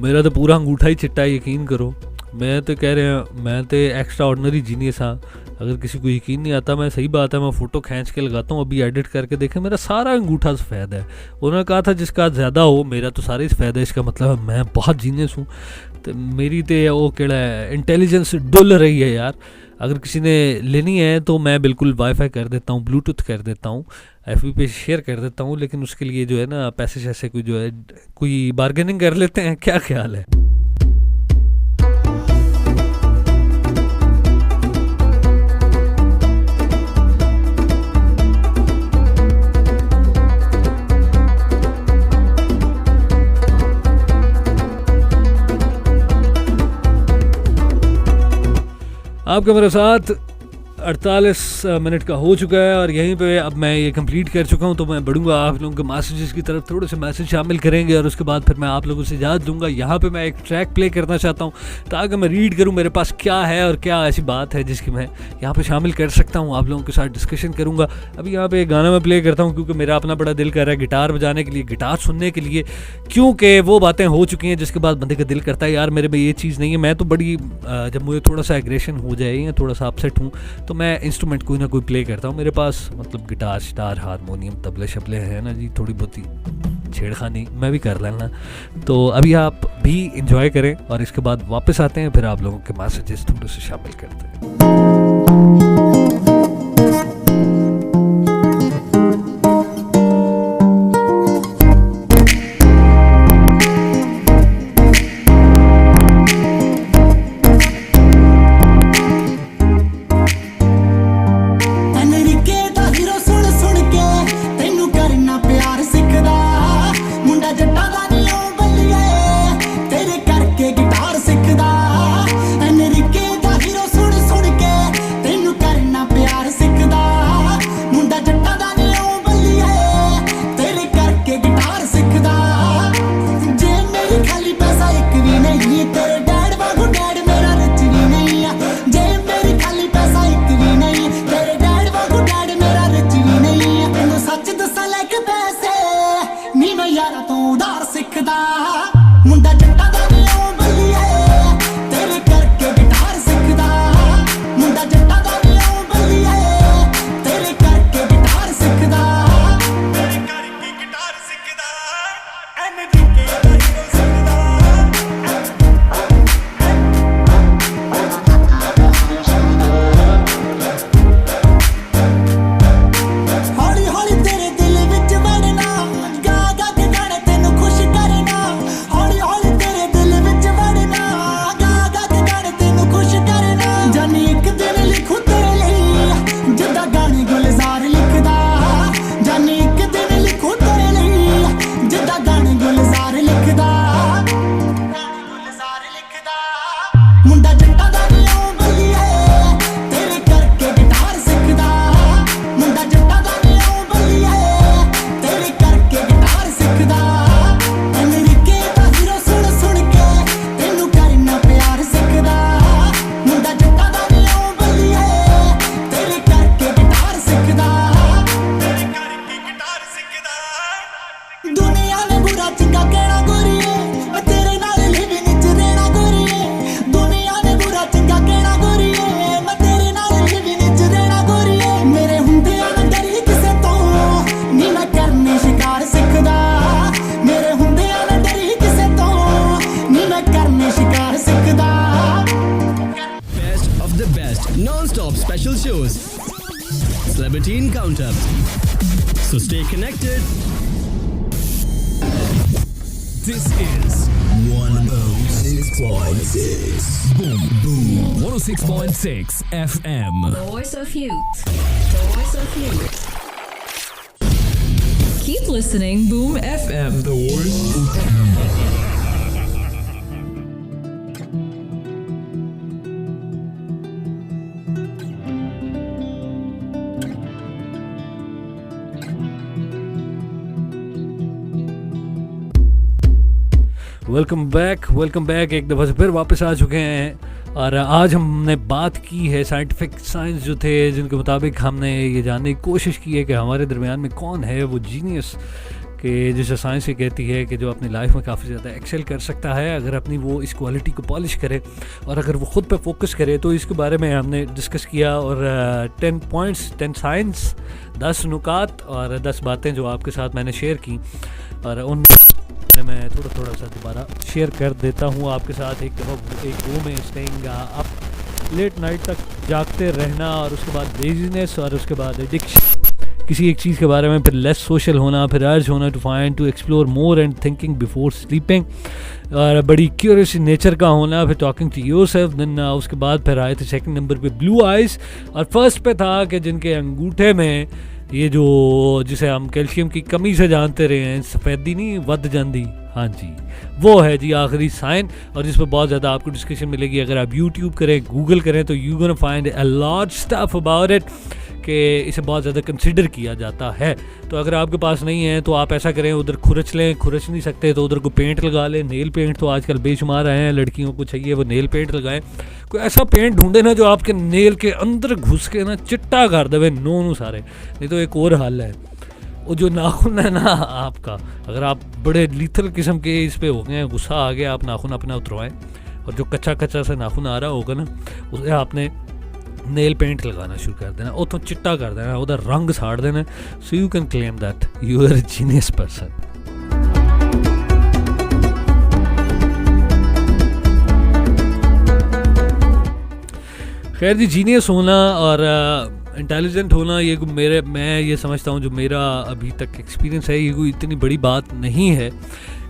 मेरा तो पूरा अंगूठा ही चिट्टा है, यकीन करो। मैं तो कह रहे हैं मैं तो एक्स्ट्रा ऑर्डनरी जीनियस हाँ। अगर किसी को यकीन नहीं आता, मैं सही बात है, मैं फ़ोटो खींच के लगाता हूँ, अभी एडिट करके देखें, मेरा सारा अंगूठा सफ़ेद है। उन्होंने कहा था जिसका ज़्यादा हो, मेरा तो सारा ही सफ़ेद है, इसका मतलब मैं बहुत जीनियस हूँ। तो मेरी तो वो केड़ा है, इंटेलिजेंस डुल रही है यार। अगर किसी ने लेनी है तो मैं बिल्कुल वाईफाई कर देता हूँ, ब्लूटूथ कर देता हूँ, FB पे शेयर कर देता हूँ, लेकिन उसके लिए जो है ना पैसे शैसे कोई जो है कोई बार्गेनिंग कर लेते हैं। क्या ख्याल है? आपका मेरे साथ 48 मिनट का हो चुका है और यहीं पे अब मैं ये कंप्लीट कर चुका हूँ। तो मैं बढ़ूंगा आप लोगों के मैसेजेस की तरफ, थोड़े से मैसेज शामिल करेंगे और उसके बाद फिर मैं आप लोगों से इजाज़त दूंगा। यहाँ पे मैं एक ट्रैक प्ले करना चाहता हूँ ताकि मैं रीड करूँ मेरे पास क्या है और क्या ऐसी बात है जिसकी मैं यहाँ पे शामिल कर सकता हूँ, आप लोगों के साथ डिस्कशन करूँगा। अभी यहाँ पे एक गाना मैं प्ले करता हूँ क्योंकि मेरा अपना बड़ा दिल कर रहा है गिटार बजाने के लिए, गिटार सुनने के लिए, क्योंकि वो बातें हो चुकी हैं जिसके बाद बंदे का दिल करता है यार मेरे में ये चीज़ नहीं है। मैं तो बड़ी जब मुझे थोड़ा सा एग्रेशन हो जाए या थोड़ा सा अपसेट हूँ तो मैं इंस्ट्रूमेंट कोई ना कोई प्ले करता हूँ। मेरे पास मतलब गिटार शिटार हारमोनियम तबले शबले हैं ना जी, थोड़ी बहुती छेड़खानी मैं भी कर लेना। तो अभी आप भी इंजॉय करें और इसके बाद वापस आते हैं, फिर आप लोगों के मैसेजेस थोड़े से शामिल करते हैं। Non-stop special shows, Celebrity Encounter. So stay connected. This is 106.6 Boom, boom. 106.6 FM. The voice of youth. The voice of youth. Keep listening, Boom FM. The voice. Welcome back एक दफ़ा से फिर वापस आ चुके हैं। और आज हमने बात की है साइंटिफिक साइंस जो थे, जिनके मुताबिक हमने ये जानने की कोशिश की है कि हमारे दरमियान में कौन है वो जीनियस कि जिसे साइंस ये कहती है कि जो अपनी लाइफ में काफ़ी ज़्यादा एक्सेल कर सकता है अगर अपनी वो इस क्वालिटी को पॉलिश करे और अगर वो ख़ुद पे फोकस करे। तो इसके बारे में हमने डिस्कस किया और 10 पॉइंट्स, 10 साइंस, 10 नुकात और 10 बातें जो आपके साथ मैंने शेयर की, और उन मैं थोड़ा सा दोबारा शेयर कर देता हूँ आपके साथ। एक वो में स्टेइंग अप लेट नाइट तक जागते रहना, और उसके बाद लेजीनेस, और उसके बाद एडिक्शन किसी एक चीज़ के बारे में, फिर लेस सोशल होना, फिर अर्ज होना to find to explore more and thinking before sleeping, और बड़ी क्यूरियस नेचर का होना, फिर टॉकिंग टू योरसेल्फ। देन उसके बाद फिर आए थे सेकंड नंबर पे ब्लू आइज़, और फर्स्ट पे था कि जिनके अंगूठे में ये जो जिसे हम कैल्शियम की कमी से जानते रहे हैं, सफ़ेदी नहीं वध जाती, हाँ जी वो है जी आखिरी साइन, और जिस पर बहुत ज़्यादा आपको डिस्कशन मिलेगी। अगर आप यूट्यूब करें, गूगल करें, तो you gonna find a lot stuff about it कि इसे बहुत ज़्यादा कंसिडर किया जाता है। तो अगर आपके पास नहीं है तो आप ऐसा करें, उधर खुरच लें, खुरच नहीं सकते तो उधर को पेंट लगा लें। नेल पेंट तो आजकल बेशुमार आए हैं, लड़कियों को चाहिए वो नेल पेंट लगाएं। कोई ऐसा पेंट ढूंढे ना जो आपके नेल के अंदर घुस के ना चिट्टा कर देवे नो सारे। नहीं तो एक और हल है, वो जो नाखून है ना आपका, अगर आप बड़े लीथल किस्म के इस पे हो गए, गुस्सा आ गया, आप नाखून अपना उतरवाएं, और जो कच्चा से नाखून आ रहा होगा ना उसे आपने नेल पेंट लगाना शुरू कर देना, उतो चिट्टा कर देना, उधर रंग साड़ देना। So you can claim that you are a genius person. खैर जी, जीनियस होना और इंटेलिजेंट होना ये मैं ये समझता हूँ, जो मेरा अभी तक एक्सपीरियंस है, ये कोई इतनी बड़ी बात नहीं है।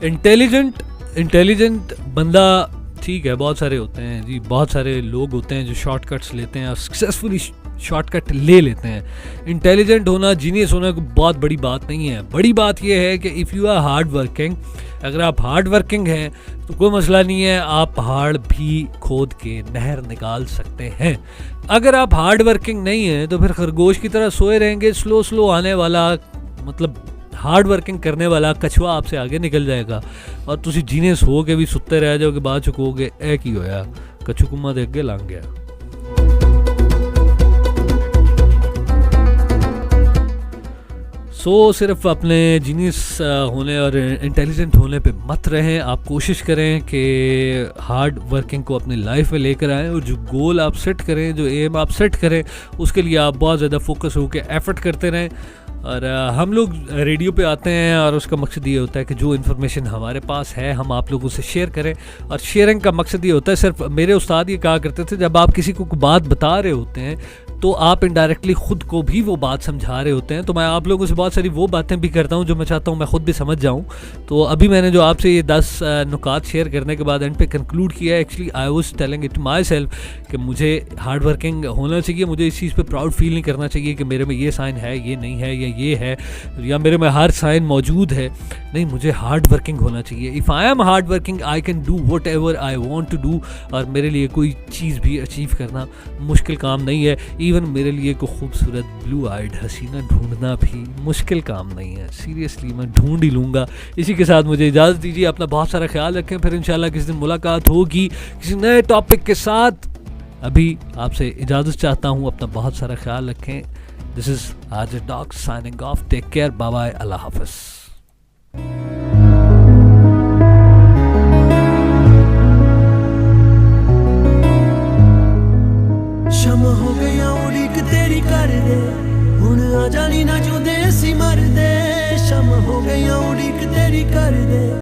इंटेलिजेंट बंदा ठीक है, बहुत सारे होते हैं जी, बहुत सारे लोग होते हैं जो शॉर्टकट्स लेते हैं और सक्सेसफुली शॉर्टकट ले लेते हैं। इंटेलिजेंट होना, जीनियस होना कोई बहुत बड़ी बात नहीं है। बड़ी बात यह है कि if you are hard working, अगर आप हार्ड वर्किंग हैं तो कोई मसला नहीं है, आप पहाड़ भी खोद के नहर निकाल सकते हैं। अगर आप हार्ड वर्किंग नहीं हैं तो फिर खरगोश की तरह सोए रहेंगे, स्लो आने वाला, मतलब हार्ड वर्किंग करने वाला कछुआ आपसे आगे निकल जाएगा, और तुसी जीनियस हो के भी सुते रह जाओगे, बाद चुकोगे ए की होया, कछू कुमा दे अगे लंघ गया। सिर्फ अपने जीनियस होने और इंटेलिजेंट होने पे मत रहें। आप कोशिश करें कि हार्ड वर्किंग को अपनी लाइफ में लेकर आएँ, और जो गोल आप सेट करें, जो एम आप सेट करें, उसके लिए आप बहुत ज़्यादा फोकस होकर एफर्ट करते रहें। और हम लोग रेडियो पे आते हैं और उसका मकसद ये होता है कि जो इन्फॉर्मेशन हमारे पास है हम आप लोगों से शेयर करें, और शेयरिंग का मकसद ये होता है, सिर्फ मेरे उस्ताद ये कहा करते थे, जब आप किसी को बात बता रहे होते हैं तो आप इनडायरेक्टली ख़ुद को भी वो बात समझा रहे होते हैं। तो मैं आप लोगों से बहुत सारी वो बातें भी करता हूँ जो मैं चाहता हूँ मैं ख़ुद भी समझ जाऊँ। तो अभी मैंने जो आपसे ये 10 नुकात शेयर करने के बाद एंड पे कंक्लूड किया है, actually I was telling it to myself कि मुझे हार्ड वर्किंग होना चाहिए, मुझे इस चीज़ पे प्राउड फील नहीं करना चाहिए कि मेरे में ये साइन है, ये नहीं है, या ये है, या मेरे में हर साइन मौजूद है। नहीं, मुझे हार्ड वर्किंग होना चाहिए। If I am hard working I can do whatever I want to do, और मेरे लिए कोई चीज़ भी अचीव करना मुश्किल काम नहीं है। इवन मेरे लिए कोई खूबसूरत ब्लू आइड हसीना ढूंढना भी मुश्किल काम नहीं है। सीरियसली मैं ढूंढ ही लूँगा। इसी के साथ मुझे इजाज़त दीजिए, अपना बहुत सारा ख्याल रखें, फिर इंशाल्लाह किसी दिन मुलाकात होगी किसी नए टॉपिक के साथ। अभी आपसे इजाज़त चाहता हूँ, अपना बहुत सारा ख्याल रखें। This is RJ dog signing off, take care, bye bye, अल्लाह हाफ़िज़। शम हो गया उड़ीक तेरी कर दे, हुण आ जानी ना जो देसी मर दे। शम हो गया उड़ीक तेरी कर दे,